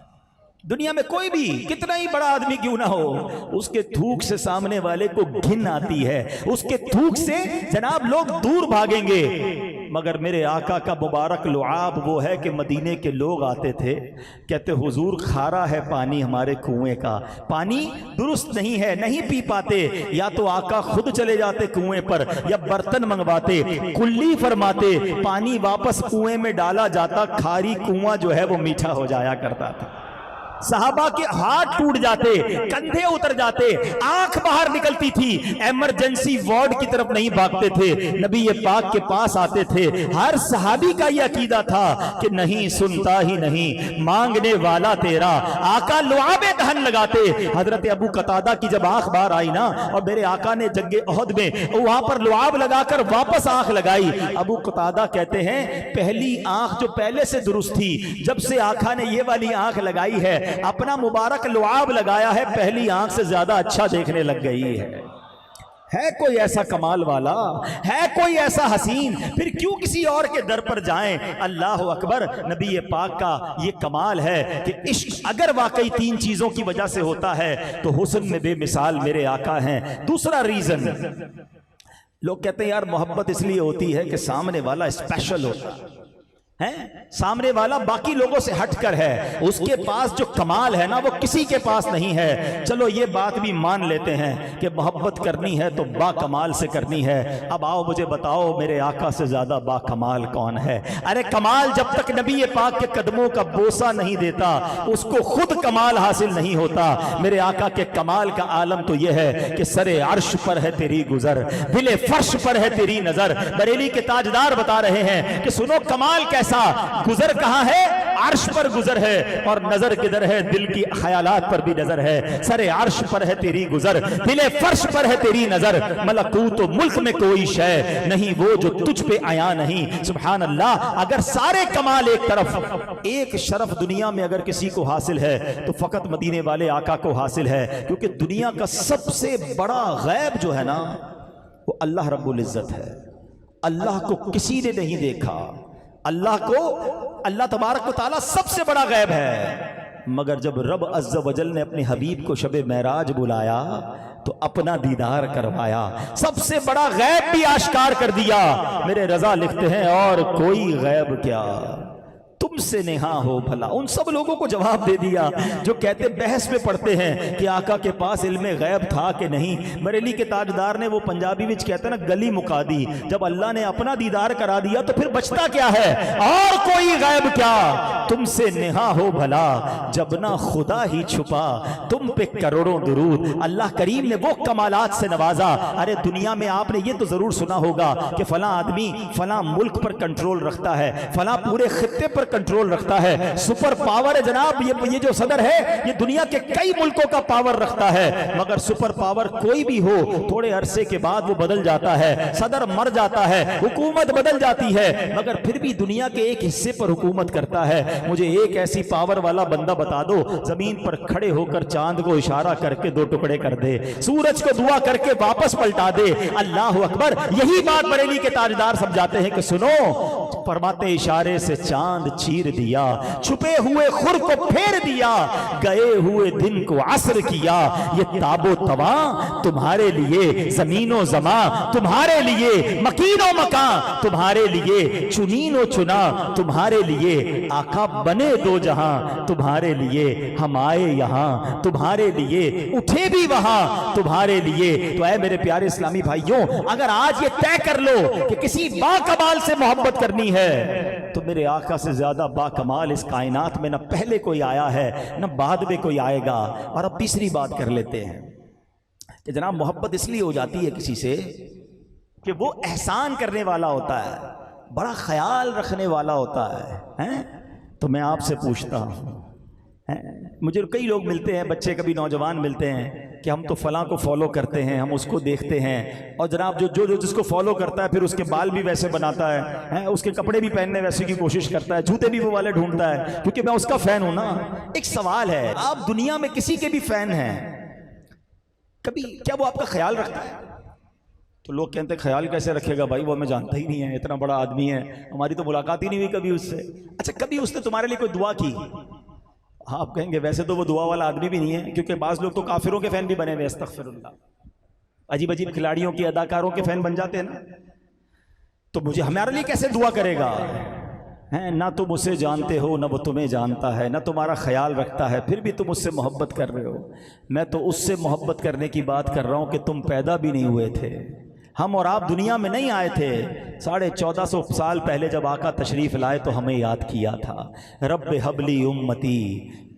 دنیا میں کوئی بھی کتنا ہی بڑا آدمی کیوں نہ ہو، اس کے تھوک سے سامنے والے کو گھن آتی ہے، اس کے تھوک سے جناب لوگ دور بھاگیں گے۔ مگر میرے آقا کا مبارک لعاب وہ ہے کہ مدینے کے لوگ آتے تھے، کہتے حضور کھارا ہے پانی ہمارے کنویں کا، پانی درست نہیں ہے، نہیں پی پاتے، یا تو آقا خود چلے جاتے کنویں پر یا برتن منگواتے، کلی فرماتے پانی واپس کنویں میں ڈالا جاتا، کھاری کنواں جو ہے وہ میٹھا ہو جایا کرتا تھا۔ صحابہ کے ہاتھ ٹوٹ جاتے، کندھے اتر جاتے، آنکھ باہر نکلتی تھی، ایمرجنسی وارڈ کی طرف نہیں بھاگتے تھے، نبی پاک کے پاس آتے تھے۔ ہر صحابی کا یہ عقیدہ تھا کہ نہیں سنتا ہی نہیں مانگنے والا تیرا، آقا لعاب دہن لگاتے۔ حضرت ابو قتادہ کی جب آنکھ باہر آئی نا اور میرے آقا نے جنگ احد میں وہاں پر لعاب لگا کر واپس آنکھ لگائی، ابو قتادہ کہتے ہیں پہلی آنکھ جو پہلے سے درست تھی، جب سے آقا نے یہ والی آنکھ لگائی ہے، اپنا مبارک لعاب لگایا ہے، پہلی آنکھ سے زیادہ اچھا دیکھنے لگ گئی ہے کوئی ایسا کمال والا، ہے کوئی ایسا حسین، پھر کیوں کسی اور کے در پر جائیں؟ اللہ اکبر۔ نبی پاک کا یہ کمال ہے کہ عشق اگر واقعی تین چیزوں کی وجہ سے ہوتا ہے تو حسن میں بے مثال میرے آقا ہیں۔ دوسرا ریزن، لوگ کہتے ہیں یار محبت اس لیے ہوتی ہے کہ سامنے والا اسپیشل ہوتا ہے، سامنے والا باقی لوگوں سے ہٹ کر ہے، اس کے پاس جو کمال ہے نا وہ کسی کے پاس نہیں ہے۔ چلو یہ بات بھی مان لیتے ہیں کہ محبت کرنی ہے تو با کمال سے کرنی ہے۔ اب آؤ مجھے بتاؤ میرے آقا سے زیادہ با کمال کون ہے؟ ارے کمال جب تک نبی پاک کے قدموں کا بوسہ نہیں دیتا اس کو خود کمال حاصل نہیں ہوتا۔ میرے آقا کے کمال کا عالم تو یہ ہے کہ سر عرش پر ہے تیری گزر، دل فرش پر ہے تیری نظر۔ بریلی کے تاجدار بتا رہے ہیں کہ سنو کمال کیسا، گزر کہاں ہے؟ عرش پر گزر ہے، اور نظر کدھر ہے؟ دل کی خیالات پر بھی نظر ہے۔ سر عرش پر ہے تیری گزر، دل فرش پر ہے تیری نظر، ملکوت و ملک میں کوئی شے نہیں وہ جو تجھ پہ آیا نہیں۔ سبحان اللہ۔ اگر سارے کمال ایک طرف، ایک شرف دنیا میں اگر کسی کو حاصل ہے تو فقط مدینے والے آقا کو حاصل ہے، کیونکہ دنیا کا سب سے بڑا غیب جو ہے نا وہ اللہ رب العزت ہے۔ اللہ کو کسی نے نہیں دیکھا، اللہ کو، اللہ تبارک و تعالیٰ سب سے بڑا غیب ہے، مگر جب رب عز و جل نے اپنے حبیب کو شب معراج بلایا تو اپنا دیدار کروایا، سب سے بڑا غیب بھی آشکار کر دیا۔ میرے رضا لکھتے ہیں اور کوئی غیب کیا تم سے نہا ہو بھلا۔ ان سب لوگوں کو جواب دے دیا جو کہتے بحث میں پڑھتے ہیں کہ آقا کے پاس علم غیب تھا کہ نہیں۔ بریلی کے تاجدار نے وہ پنجابی وچ کہتے نا گلی مکا دی، جب اللہ نے اپنا دیدار کرا دیا تو پھر بچتا کیا ہے؟ اور کوئی غیب کیا تم سے نہا ہو بھلا، جب نہ خدا ہی چھپا تم پہ کروڑوں درود۔ اللہ کریم نے وہ کمالات سے نوازا۔ ارے دنیا میں آپ نے یہ تو ضرور سنا ہوگا کہ فلاں آدمی فلاں ملک پر کنٹرول رکھتا ہے، فلاں پورے خطے پر کنٹرول رکھتا ہے، سپر پاور ہے جناب، یہ جو صدر ہے یہ دنیا کے کئی ملکوں کا پاور رکھتا ہے، مگر سپر پاور کوئی بھی ہو تھوڑے عرصے کے بعد وہ بدل جاتا ہے، صدر مر جاتا ہے، حکومت بدل جاتی ہے، مگر پھر بھی دنیا کے ایک حصے پر حکومت کرتا ہے۔ مجھے ایک ایسی پاور والا بندہ بتا دو زمین پر کھڑے ہو کر چاند کو اشارہ کر کے دو ٹکڑے کر دے، سورج کو دعا کر کے واپس پلٹا دے۔ اللہ اکبر۔ یہی بات بریلی کے تاجدار سمجھاتے ہیں کہ سنو، فرماتے اشارے سے چاند چیر دیا، چھپے ہوئے خور کو پھیر دیا، گئے ہوئے دن کو عصر کیا، یہ تاب و تواں تمہارے لیے، زمین و زمان تمہارے لیے، مکین و مکان تمہارے لیے، چنین و چنا تمہارے لیے، آقا بنے دو جہاں تمہارے لیے، ہم آئے یہاں تمہارے لیے، اٹھے بھی وہاں تمہارے لیے۔ تو اے میرے پیارے اسلامی بھائیوں، اگر آج یہ طے کر لو کہ کسی با کمال سے محبت کرنی ہے تو میرے آقا سے زیادہ با کمال اس کائنات میں نہ پہلے کوئی آیا ہے نہ بعد میں کوئی آئے گا۔ اور اب تیسری بات کر لیتے ہیں کہ جناب محبت اس لیے ہو جاتی ہے کسی سے کہ وہ احسان کرنے والا ہوتا ہے، بڑا خیال رکھنے والا ہوتا ہے۔ تو میں آپ سے پوچھتا ہوں، مجھے کئی لوگ ملتے ہیں، بچے کبھی نوجوان ملتے ہیں کہ ہم تو فلاں کو فالو کرتے ہیں، ہم اس کو دیکھتے ہیں، اور جناب جو جس کو فالو کرتا ہے پھر اس کے بال بھی ویسے بناتا ہے، اس کے کپڑے بھی پہننے ویسے کی کوشش کرتا ہے، جوتے بھی وہ والے ڈھونڈتا ہے، کیونکہ میں اس کا فین ہوں نا۔ ایک سوال ہے، آپ دنیا میں کسی کے بھی فین ہیں، کبھی کیا وہ آپ کا خیال رکھتا ہے؟ تو لوگ کہتے ہیں خیال کیسے رکھے گا بھائی، وہ ہمیں جانتا ہی نہیں ہے، اتنا بڑا آدمی ہے، ہماری تو ملاقات ہی نہیں ہوئی کبھی اس سے۔ اچھا کبھی اس نے تمہارے لیے کوئی دعا کی؟ آپ کہیں گے ویسے تو وہ دعا والا آدمی بھی نہیں ہے، کیونکہ بعض لوگ تو کافروں کے فین بھی بنے ہوئے، استغفر اللہ، عجیب عجیب کھلاڑیوں کی، اداکاروں کے فین بن جاتے ہیں نا۔ تو مجھے ہمارے لیے کیسے دعا کرے گا؟ نہ تم اسے جانتے ہو، نہ وہ تمہیں جانتا ہے، نہ تمہارا خیال رکھتا ہے، پھر بھی تم اس سے محبت کر رہے ہو۔ میں تو اس سے محبت کرنے کی بات کر رہا ہوں کہ تم پیدا بھی نہیں ہوئے تھے، ہم اور آپ دنیا میں نہیں آئے تھے۔ 1450 سال پہلے جب آقا تشریف لائے تو ہمیں یاد کیا تھا، رب حبلی امتی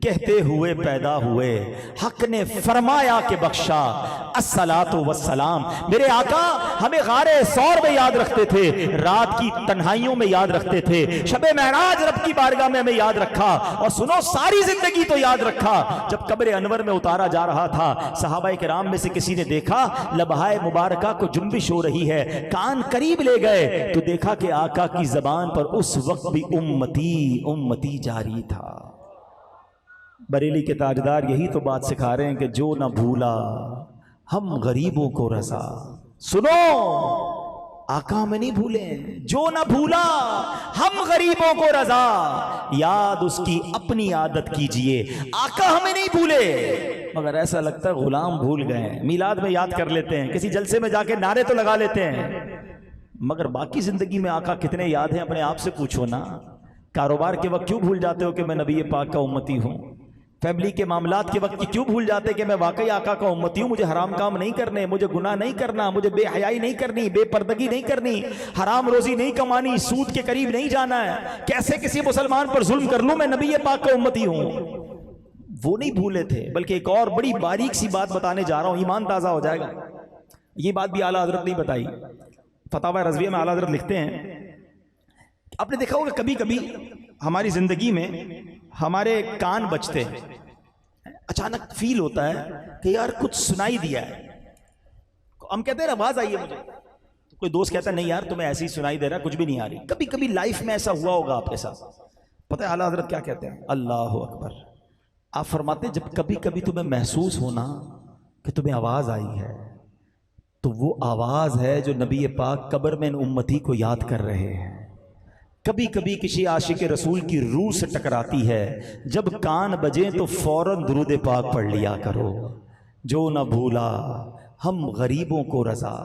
کہتے ہوئے پیدا ہوئے، حق نے فرمایا کہ بخشا الصلاۃ والسلام۔ میرے آقا ہمیں غار ثور میں یاد رکھتے تھے، رات کی تنہائیوں میں یاد رکھتے تھے، شب معراج رب کی بارگاہ میں ہمیں یاد رکھا، اور سنو ساری زندگی تو یاد رکھا۔ جب قبر انور میں اتارا جا رہا تھا، صحابہ کرام میں سے کسی نے دیکھا لبہائے مبارکہ کو جنبش ہو رہی ہے، کان قریب لے گئے تو دیکھا کہ آقا کی زبان پر اس وقت بھی امتی امتی جاری تھا۔ بریلی کے تاجدار یہی تو بات سکھا رہے ہیں کہ جو نہ بھولا ہم غریبوں کو رضا۔ سنو آقا ہمیں نہیں بھولے، جو نہ بھولا ہم غریبوں کو رضا، یاد اس کی اپنی عادت کیجئے، آقا ہمیں نہیں بھولے۔ مگر ایسا لگتا ہے غلام بھول گئے، میلاد میں یاد کر لیتے ہیں، کسی جلسے میں جا کے نعرے تو لگا لیتے ہیں، مگر باقی زندگی میں آقا کتنے یاد ہیں؟ اپنے آپ سے پوچھو نا۔ کاروبار کے وقت کیوں بھول جاتے ہو کہ میں نبی پاک کا امتی ہوں؟ فیملی کے معاملات کے وقت کیوں بھول جاتے کہ میں واقعی آقا کا امتی ہوں؟ مجھے حرام کام نہیں کرنے، مجھے گناہ نہیں کرنا، مجھے بے حیائی نہیں کرنی، بے پردگی نہیں کرنی، حرام روزی نہیں کمانی، سود کے قریب نہیں جانا ہے، کیسے کسی مسلمان پر ظلم کر لوں، میں نبی پاک کا امتی ہوں۔ وہ نہیں بھولے تھے، بلکہ ایک اور بڑی باریک سی بات بتانے جا رہا ہوں، ایمان تازہ ہو جائے گا۔ یہ بات بھی اعلیٰ حضرت نہیں بتائی، فتاوی رضویہ میں اعلیٰ حضرت لکھتے ہیں، آپ نے دیکھا ہوگا کبھی کبھی ہماری زندگی میں ہمارے کان بجتے ہیں، اچانک فیل ہوتا ہے کہ یار کچھ سنائی دیا ہے، ہم کہتے ہیں آواز آئی ہے مجھے، کوئی دوست کہتا ہے نہیں یار تمہیں ایسے ہی سنائی دے رہا، کچھ بھی نہیں آ رہی۔ کبھی کبھی لائف میں ایسا ہوا ہوگا آپ کے ساتھ، پتہ ہے اعلیٰ حضرت کیا کہتے ہیں؟ اللہ اکبر، آپ فرماتے ہیں جب کبھی کبھی تمہیں محسوس ہونا کہ تمہیں آواز آئی ہے، تو وہ آواز ہے جو نبی پاک قبر میں ان امتی کو یاد کر رہے ہیں۔ کبھی کبھی کسی عاشق رسول کی روح سے ٹکراتی ہے، جب کان بجیں تو فوراً درود پاک پڑھ لیا کرو، جو نہ بھولا ہم غریبوں کو رضا،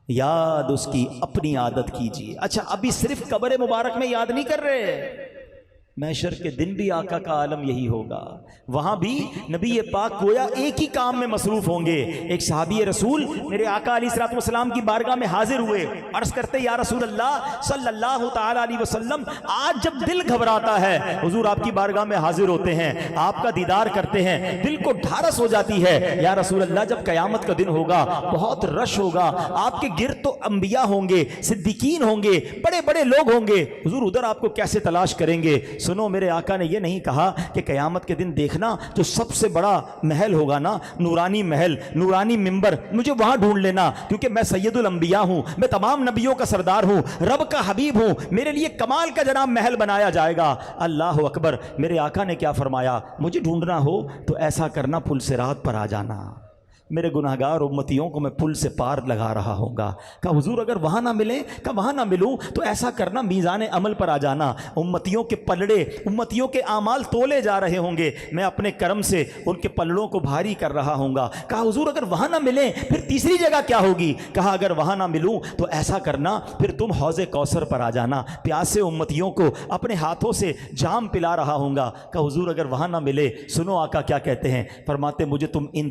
یاد اس کی اپنی عادت کیجیے۔ اچھا ابھی صرف قبر مبارک میں یاد نہیں کر رہے، محشر کے دن بھی آقا کا عالم یہی ہوگا، وہاں بھی نبی پاک گویا ایک ہی کام میں مصروف ہوں گے۔ ایک صحابی رسول میرے آقا علیہ الصلوۃ والسلام کی بارگاہ میں حاضر ہوئے، عرض کرتے یا رسول اللہ صلی اللہ تعالی علیہ وسلم، آج جب دل گھبراتا ہے حضور آپ کی بارگاہ میں حاضر ہوتے ہیں، آپ کا دیدار کرتے ہیں، دل کو ڈھارس ہو جاتی ہے۔ یا رسول اللہ جب قیامت کا دن ہوگا، بہت رش ہوگا، آپ کے گرد تو انبیاء ہوں گے، صدیقین ہوں گے، بڑے بڑے لوگ ہوں گے، حضور ادھر آپ کو کیسے تلاش کریں گے؟ سنو میرے آقا نے یہ نہیں کہا کہ قیامت کے دن دیکھنا جو سب سے بڑا محل ہوگا نا، نورانی محل، نورانی منبر، مجھے وہاں ڈھونڈ لینا، کیونکہ میں سید الانبیاء ہوں، میں تمام نبیوں کا سردار ہوں، رب کا حبیب ہوں، میرے لیے کمال کا جناب محل بنایا جائے گا۔ اللہ اکبر، میرے آقا نے کیا فرمایا؟ مجھے ڈھونڈنا ہو تو ایسا کرنا پل صراط پر آ جانا، میرے گناہگار امتیوں کو میں پل سے پار لگا رہا ہوں گا۔ کہا حضور اگر وہاں نہ ملیں، کہا وہاں نہ ملوں تو ایسا کرنا میزان عمل پر آ جانا، امتیوں کے پلڑے، امتیوں کے اعمال تولے جا رہے ہوں گے، میں اپنے کرم سے ان کے پلڑوں کو بھاری کر رہا ہوں گا۔ کہا حضور اگر وہاں نہ ملیں پھر تیسری جگہ کیا ہوگی؟ کہا اگر وہاں نہ ملوں تو ایسا کرنا پھر تم حوض کوثر پر آ جانا، پیاسے امتیوں کو اپنے ہاتھوں سے جام پلا رہا ہوں گا۔ کہا حضور اگر وہاں نہ ملے، سنو آقا کیا کہتے ہیں، فرماتے مجھے تم ان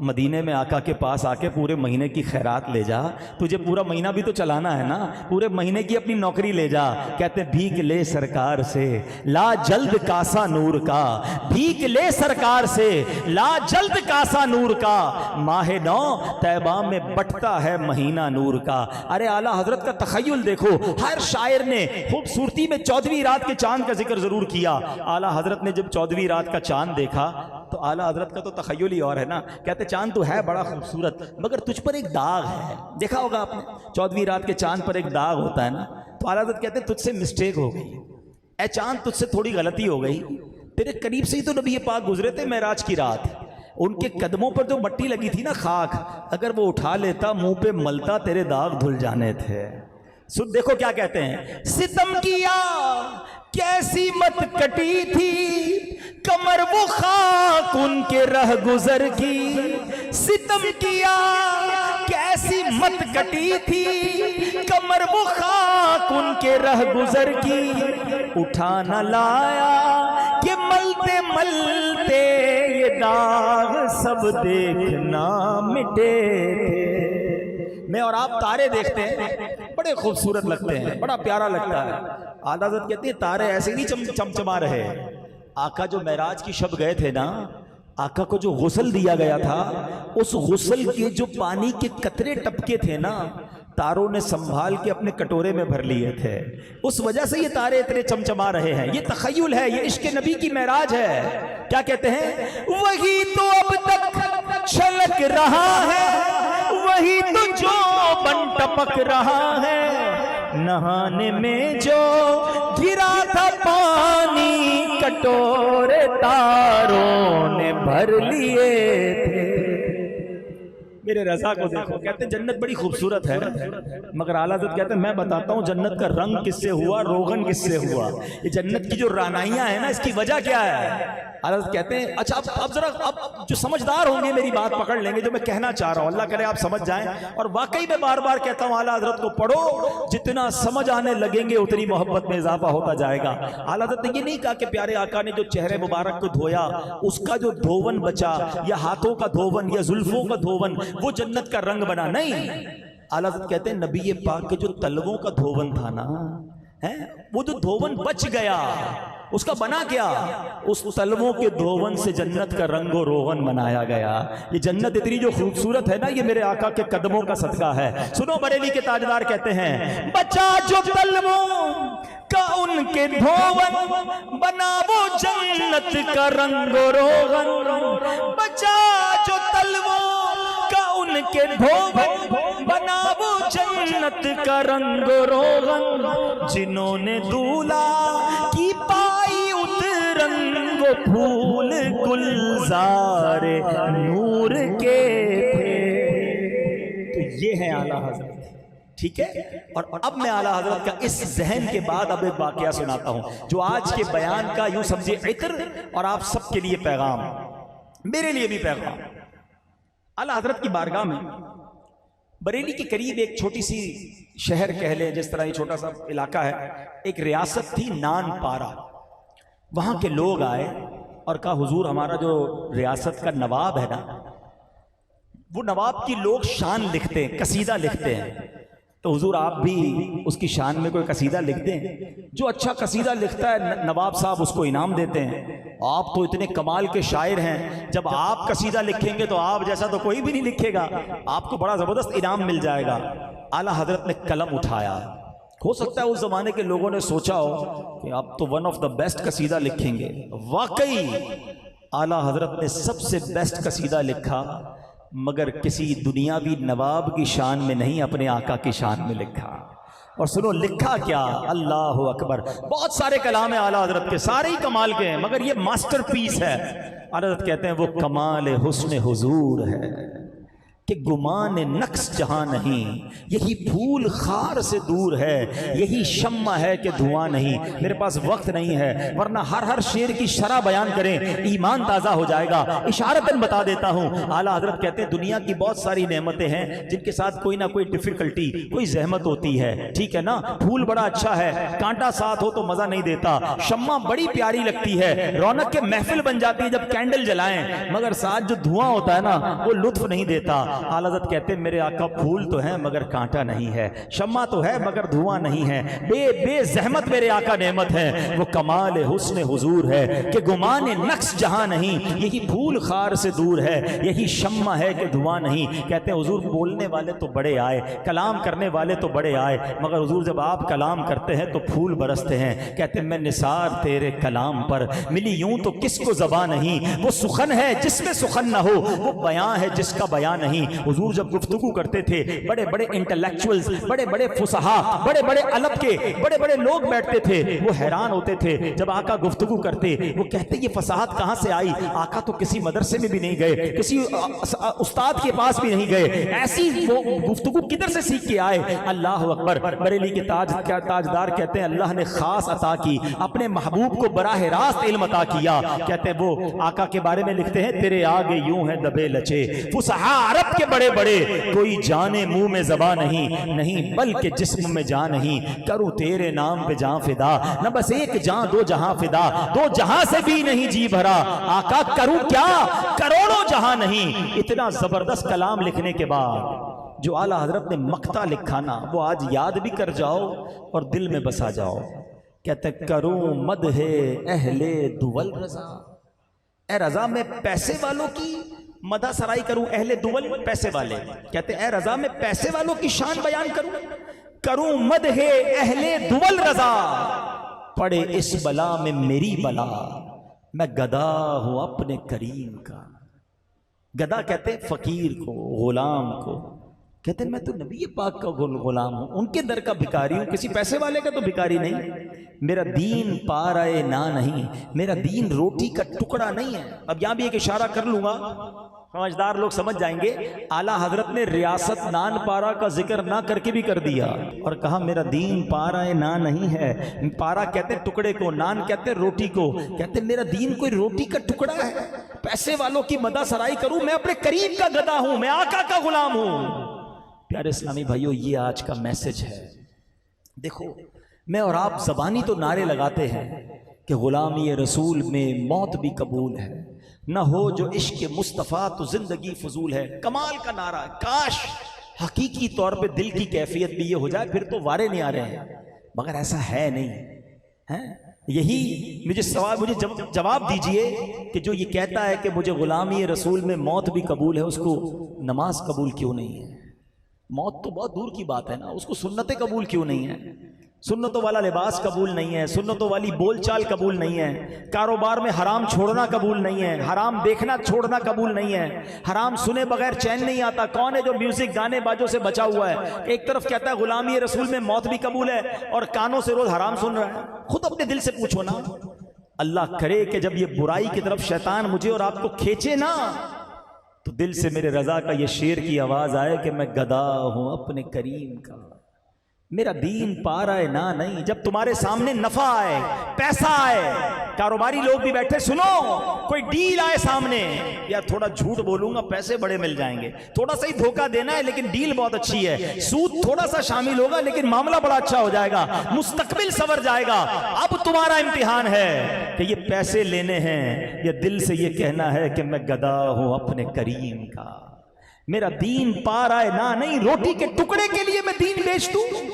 مدینے میں آقا کے پاس آ کے پورے مہینے کی خیرات لے جا, تجھے پورا مہینہ بھی تو چلانا ہے نا, پورے مہینے کی اپنی نوکری لے جا. کہتے بھیک لے سرکار سے لا جلد کاسا نور کا, بھیک لے سرکار سے لا جلد کاسا نور کا, ماہ نو طیبہ میں بٹتا ہے مہینہ نور کا. ارے اعلیٰ حضرت کا تخیل دیکھو, ہر شاعر نے خوبصورتی میں 14ویں رات کے چاند کا ذکر ضرور کیا. اعلیٰ حضرت نے جب 14ویں رات کا چاند دیکھا تو اعلیٰ حضرت کا تو تخیل ہی اور ہے نا. کہتے چاند تو ہے بڑا خوبصورت مگر تجھ پر ایک داغ ہے. دیکھا ہوگا آپ نے 14ویں رات کے چاند پر ایک داغ ہوتا ہے نا, تو اعلیٰ حضرت کہتے تجھ سے مسٹیک ہو گئی, اے چاند تجھ سے تھوڑی غلطی ہو گئی, تیرے قریب سے ہی تو نبی پاک گزرے تھے معراج کی رات, ان کے قدموں پر جو مٹی لگی تھی نا خاک, اگر وہ اٹھا لیتا منہ پہ ملتا تیرے داغ دھل جانے تھے. سن دیکھو کیا کہتے ہیں, ستم کیا کیسی مت کٹی تھی کمر وہ خاک ان کے رہ گزر کی, ستم کیا کیسی مت کٹی تھی کمر وہ خاک ان کے رہ گزر کی, اٹھا نہ لایا کہ ملتے ملتے یہ داغ سب دیکھنا مٹے تھے. میں اور آپ تارے دیکھتے ہیں بڑے خوبصورت لگتے ہیں, بڑا پیارا لگتا ہے. اعلیٰ حضرت کہتے ہیں تارے ایسے نہیں چمچما رہے. آقا جو معراج کی شب گئے تھے نا, آقا کو جو غسل دیا گیا تھا, اس غسل کے جو پانی کے قطرے ٹپکے تھے نا, تاروں نے سنبھال کے اپنے کٹورے میں بھر لیے تھے. اس وجہ سے یہ تارے اتنے چمچما رہے ہیں. یہ تخیل ہے, یہ عشق نبی کی معراج ہے. کیا کہتے ہیں, وہی تو اب تک چھلک رہا ہے, وہی تو جو بن ٹپک رہا ہے, نہانے میں جو گرا تھا پانی کٹورے تاروں نے بھر لیے تھے. میرے رضا کو دیکھو, کہتے ہیں جنت بڑی خوبصورت ہے, مگر اعلیٰ حضرت کہتے ہیں میں بتاتا ہوں جنت کا رنگ کس سے ہوا, روغن کس سے ہوا. یہ جنت کی جو رانائیاں ہیں نا, اس کی وجہ کیا ہے. اعلیٰ حضرت کہتے ہیں اچھا اب ذرا اب جو سمجھدار ہوں گے میری بات پکڑ لیں گے جو میں کہنا چاہ رہا ہوں, اللہ کرے آپ سمجھ جائیں. اور واقعی میں بار بار کہتا ہوں اعلیٰ حضرت کو پڑھو, جتنا سمجھ آنے لگیں گے اتنی محبت میں اضافہ ہوتا جائے گا. اعلیٰ حضرت نے یہ نہیں کہا کہ پیارے آقا نے جو چہرے مبارک کو دھویا اس کا جو دھون بچا, یا ہاتھوں کا دھون یا زلفوں کا دھون وہ جنت کا رنگ بنا, نہیں. اعلیٰ حضرت کہتے ہیں نبی پاک کے جو تلووں کا دھون تھا نا, وہ جو دھون بچ گیا اس کا بنا کیا, اس تلووں کے دھون سے جنت کا رنگ و روغن بنایا گیا. یہ جنت اتنی جو خوبصورت ہے نا, یہ میرے آقا کے قدموں کا صدقہ ہے. سنو بریلی کے تاجدار کہتے ہیں بچا جو تلووں کا ان کے دھون بنا وہ جنت کا رنگ و روغن, بچا جو تلووں کا ان کے دھون بنا وہ جنت کا رنگ و روغن, جنہوں نے دولہ کی پائی اترنگ و پھول گلزار نور کے تھے. تو یہ ہے اعلیٰ حضرت, ٹھیک ہے. اور اب میں اعلیٰ حضرت کا اس ذہن کے بعد اب ایک واقعہ سناتا ہوں جو آج کے بیان کا یوں سمجھے عطر, اور آپ سب کے لیے پیغام, میرے لیے بھی پیغام. اعلیٰ حضرت کی بارگاہ میں بریلی کے قریب ایک چھوٹی سی شہر کہہ لیں, جس طرح یہ چھوٹا سا علاقہ ہے, ایک ریاست تھی نان پارا. وہاں کے لوگ آئے اور کہا حضور ہمارا جو ریاست کا نواب ہے نا, وہ نواب کی لوگ شان لکھتے ہیں, قصیدہ لکھتے ہیں, تو حضور آپ بھی اس کی شان میں کوئی قصیدہ لکھ دیں. جو اچھا قصیدہ لکھتا ہے نواب صاحب اس کو انعام دیتے ہیں. آپ تو اتنے کمال کے شاعر ہیں, جب آپ قصیدہ لکھیں گے تو آپ جیسا تو کوئی بھی نہیں لکھے گا, آپ کو بڑا زبردست انعام مل جائے گا. اعلیٰ حضرت نے قلم اٹھایا. ہو سکتا ہے اس زمانے کے لوگوں نے سوچا ہو کہ آپ تو ون آف دا بیسٹ قصیدہ لکھیں گے. واقعی اعلیٰ حضرت نے سب سے بیسٹ قصیدہ لکھا, مگر کسی دنیاوی نواب کی شان میں نہیں, اپنے آقا کی شان میں لکھا. اور سنو لکھا کیا, اللہ اکبر. بہت سارے کلام ہیں اعلیٰ حضرت کے, سارے ہی کمال کے ہیں, مگر یہ ماسٹر پیس ہے. اعلیٰ حضرت کہتے ہیں وہ کمال حسن حضور ہے, کہ گمان نقص جہاں نہیں، یہی پھول خار سے دور ہے، یہی شمع ہے کہ دھواں نہیں۔ میرے پاس وقت نہیں ہے ورنہ ہر شعر کی شرح بیان کریں، ایمان تازہ ہو جائے گا۔ اشارتاً بتا دیتا ہوں، اعلیٰ حضرت کہتے ہیں دنیا کی بہت ساری نعمتیں ہیں جن کے ساتھ کوئی نہ کوئی ڈیفیکلٹی، کوئی زحمت ہوتی ہے، ٹھیک ہے نا؟ پھول بڑا اچھا ہے، کانٹا ساتھ ہو تو مزہ نہیں دیتا، شمع بڑی پیاری لگتی ہے، رونق کے محفل بن جاتی ہے جب کینڈل جلائیں، مگر ساتھ جو دھواں ہوتا ہے نا وہ لطف نہیں دیتا۔ اعلیٰ حضرت کہتے ہیں میرے آقا پھول تو ہیں مگر کانٹا نہیں ہے، شمع تو ہے مگر دھواں نہیں ہے، بے زحمت میرے آقا نعمت ہے، وہ کمال حسن حضور ہے کہ گمان نقص جہاں نہیں، یہی پھول خار سے دور ہے، یہی شمع ہے کہ دھواں نہیں۔ کہتے ہیں حضور بولنے والے تو بڑے آئے، کلام کرنے والے تو بڑے آئے، مگر حضور جب آپ کلام کرتے ہیں تو پھول برستے ہیں۔ کہتے ہیں میں نثار تیرے کلام پر ملی یوں تو کس کو زبان نہیں، وہ سخن ہے جس میں سخن نہ ہو، وہ بیان ہے جس کا بیان نہیں۔ حضور جب گفتگو کرتے تھے بڑے بڑے انٹلیکچوئلز، بڑے بڑے فصحا، بڑے بڑے عرب کے بڑے بڑے لوگ بیٹھتے تھے، وہ حیران ہوتے تھے جب آقا گفتگو کرتے، وہ کہتے یہ فصاحت کہاں سے آئی؟ آقا تو کسی مدرسے میں بھی نہیں گئے، کسی استاد کے پاس بھی نہیں گئے، ایسی وہ گفتگو کدھر سے سیکھ کے آئے؟ اللہ اکبر۔ بریلی کے تاجدار کہتے ہیں اللہ نے خاص عطا کی، اپنے محبوب کو براہ راست علم عطا کیا۔ کہتے ہیں وہ آقا کے بارے میں لکھتے ہیں تیرے آگے یوں ہے دبے لچے، فصحا عرب کے بڑے بڑے، کوئی جانے منہ میں زبان نہیں بلکہ جسم میں جان نہیں، کروں تیرے نام پہ جان فدا، نہ بس ایک جان دو جہاں فدا، دو جہاں سے بھی نہیں جی بھرا، آقا کروں کیا کروڑوں جہاں نہیں۔ اتنا زبردست کلام لکھنے کے بعد جو اعلیٰ حضرت نے مقطع لکھا نا وہ آج یاد بھی کر جاؤ اور دل میں بسا جاؤ۔ کہتے کروں مدح اہل دول رضا، اے رضا میں پیسے والوں کی مدح سرائی کروں، اہل دول پیسے والے، کہتے اے رضا میں پیسے والوں کی شان بیان کروں مدح اہل دول رضا، پڑے اس بلا میں میری بلا، میں گدا ہوں اپنے کریم کا۔ گدا کہتے ہیں فقیر کو، غلام کو، کہتے ہیں میں تو نبی پاک کا غلام ہوں، ان کے در کا بھکاری ہوں، کسی پیسے والے کا تو بھکاری نہیں۔ میرا دین پارائے نہ نہیں، میرا دین روٹی کا ٹکڑا نہیں ہے۔ اب یہاں بھی ایک اشارہ کر لوں گا، سمجھدار لوگ سمجھ جائیں گے، اعلیٰ حضرت نے ریاست نان پارا کا ذکر نہ کر کے بھی کر دیا اور کہا میرا دین پارائے نہ نہیں ہے۔ پارا کہتے ہیں ٹکڑے کو، نان کہتے ہیں روٹی کو، کہتے ہیں میرا دین کوئی روٹی کا ٹکڑا ہے، پیسے والوں کی مدح سرائی کروں، میں اپنے قریب کا گدا ہوں، میں آقا کا غلام ہوں۔ پیارے اسلامی بھائیو یہ آج کا میسج ہے۔ دیکھو میں اور آپ زبانی تو نعرے لگاتے ہیں کہ غلامی رسول میں موت بھی قبول ہے، نہ ہو جو عشق مصطفیٰ تو زندگی فضول ہے، کمال کا نعرہ ہے۔ کاش حقیقی طور پہ دل کی کیفیت بھی یہ ہو جائے، پھر تو وارے نہیں آ رہے ہیں، مگر ایسا ہے نہیں۔ یہی مجھے جواب دیجئے کہ جو یہ کہتا ہے کہ مجھے غلامی رسول میں موت بھی قبول ہے، اس کو نماز قبول کیوں نہیں ہے؟ موت تو بہت دور کی بات ہے نا، اس کو سنتیں قبول کیوں نہیں ہیں؟ سنتوں والا لباس قبول نہیں ہے، سنتوں والی بول چال قبول نہیں ہے، کاروبار میں حرام چھوڑنا قبول نہیں ہے، حرام دیکھنا چھوڑنا قبول نہیں ہے، حرام سنے بغیر چین نہیں آتا۔ کون ہے جو میوزک گانے باجوں سے بچا ہوا ہے؟ ایک طرف کہتا ہے غلامی رسول میں موت بھی قبول ہے اور کانوں سے روز حرام سن رہا ہے۔ خود اپنے دل سے پوچھو نا۔ اللہ کرے کہ جب یہ برائی کی طرف شیطان مجھے اور آپ کو کھینچے نا تو دل سے میرے رضا کا یہ شعر کی آواز آئے کہ میں گدا ہوں اپنے کریم کا، میرا دین پا رہا ہے نہ نہیں۔ جب تمہارے سامنے نفع آئے، پیسہ آئے، کاروباری لوگ بھی بیٹھے، سنو کوئی ڈیل آئے سامنے، یار تھوڑا جھوٹ بولوں گا پیسے بڑے مل جائیں گے، تھوڑا سا ہی دھوکہ دینا ہے لیکن ڈیل بہت اچھی ہے، سود تھوڑا سا شامل ہوگا لیکن معاملہ بڑا اچھا ہو جائے گا، مستقبل سنور جائے گا۔ اب تمہارا امتحان ہے کہ یہ پیسے لینے ہیں یا دل سے یہ کہنا ہے کہ میں گدا ہوں اپنے کریم کا، میرا دین پا رہا ہے نہ نہیں، روٹی کے ٹکڑے کے لیے میں دین بیچ دوں۔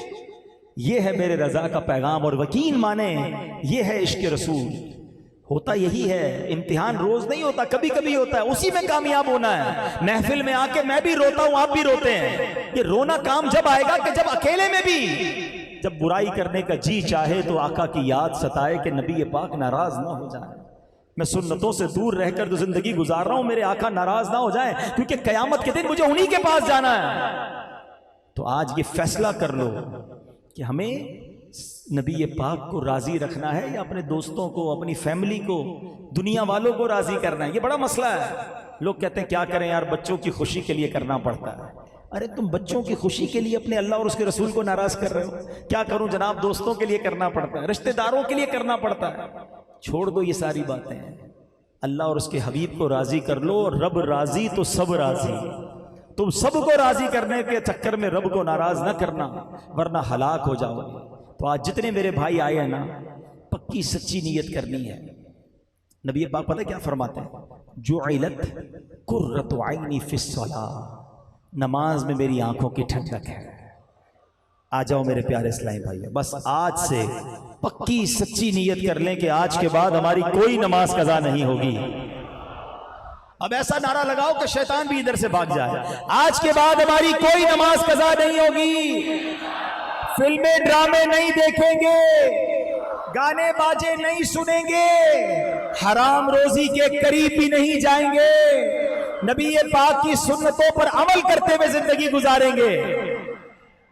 یہ ہے میرے رضا کا پیغام، اور یقین مانے یہ ہے عشق رسول۔ ہوتا یہی ہے، امتحان روز نہیں ہوتا، کبھی کبھی ہوتا ہے، اسی میں کامیاب ہونا ہے۔ محفل میں آ کے میں بھی روتا ہوں، آپ بھی روتے ہیں، یہ رونا کام جب آئے گا کہ جب اکیلے میں بھی جب برائی کرنے کا جی چاہے تو آقا کی یاد ستائے کہ نبی پاک ناراض نہ ہو جائے۔ میں سنتوں سے دور رہ کر جو زندگی گزار رہا ہوں، میرے آقا ناراض نہ ہو جائیں، کیونکہ قیامت کے دن مجھے انہی کے پاس جانا ہے۔ تو آج یہ فیصلہ کر لو کہ ہمیں نبی پاک کو راضی رکھنا ہے یا اپنے دوستوں کو، اپنی فیملی کو، دنیا والوں کو راضی کرنا ہے؟ یہ بڑا مسئلہ ہے۔ لوگ کہتے ہیں کیا کریں یار، بچوں کی خوشی کے لیے کرنا پڑتا ہے۔ ارے تم بچوں کی خوشی کے لیے اپنے اللہ اور اس کے رسول کو ناراض کر رہے ہو۔ کیا کروں جناب، دوستوں کے لیے کرنا پڑتا ہے، رشتہ داروں کے لیے کرنا پڑتا ہے۔ چھوڑ دو یہ ساری باتیں، اللہ اور اس کے حبیب کو راضی کر لو، اور رب راضی تو سب راضی۔ تم سب کو راضی کرنے کے چکر میں رب کو ناراض نہ کرنا، ورنہ ہلاک ہو جاؤ گے۔ تو آج جتنے میرے بھائی آئے ہیں نا، پکی سچی نیت کرنی ہے۔ نبی پاک پتہ کیا فرماتے ہیں؟ جعلت قرۃ عینی فی الصلاۃ، نماز میں میری آنکھوں کی ٹھنڈک ہے۔ آ جاؤ میرے پیارے اسلامی بھائی، بس آج سے پکی سچی نیت کر لیں کہ آج کے بعد ہماری کوئی نماز قضا نہیں ہوگی۔ اب ایسا نعرہ لگاؤ کہ شیطان بھی ادھر سے بھاگ جائے، آج کے بعد ہماری کوئی نماز قضا نہیں ہوگی، فلمیں ڈرامے نہیں دیکھیں گے، گانے باجے نہیں سنیں گے، حرام روزی کے قریب بھی نہیں جائیں گے، نبی پاک کی سنتوں پر عمل کرتے ہوئے زندگی گزاریں گے۔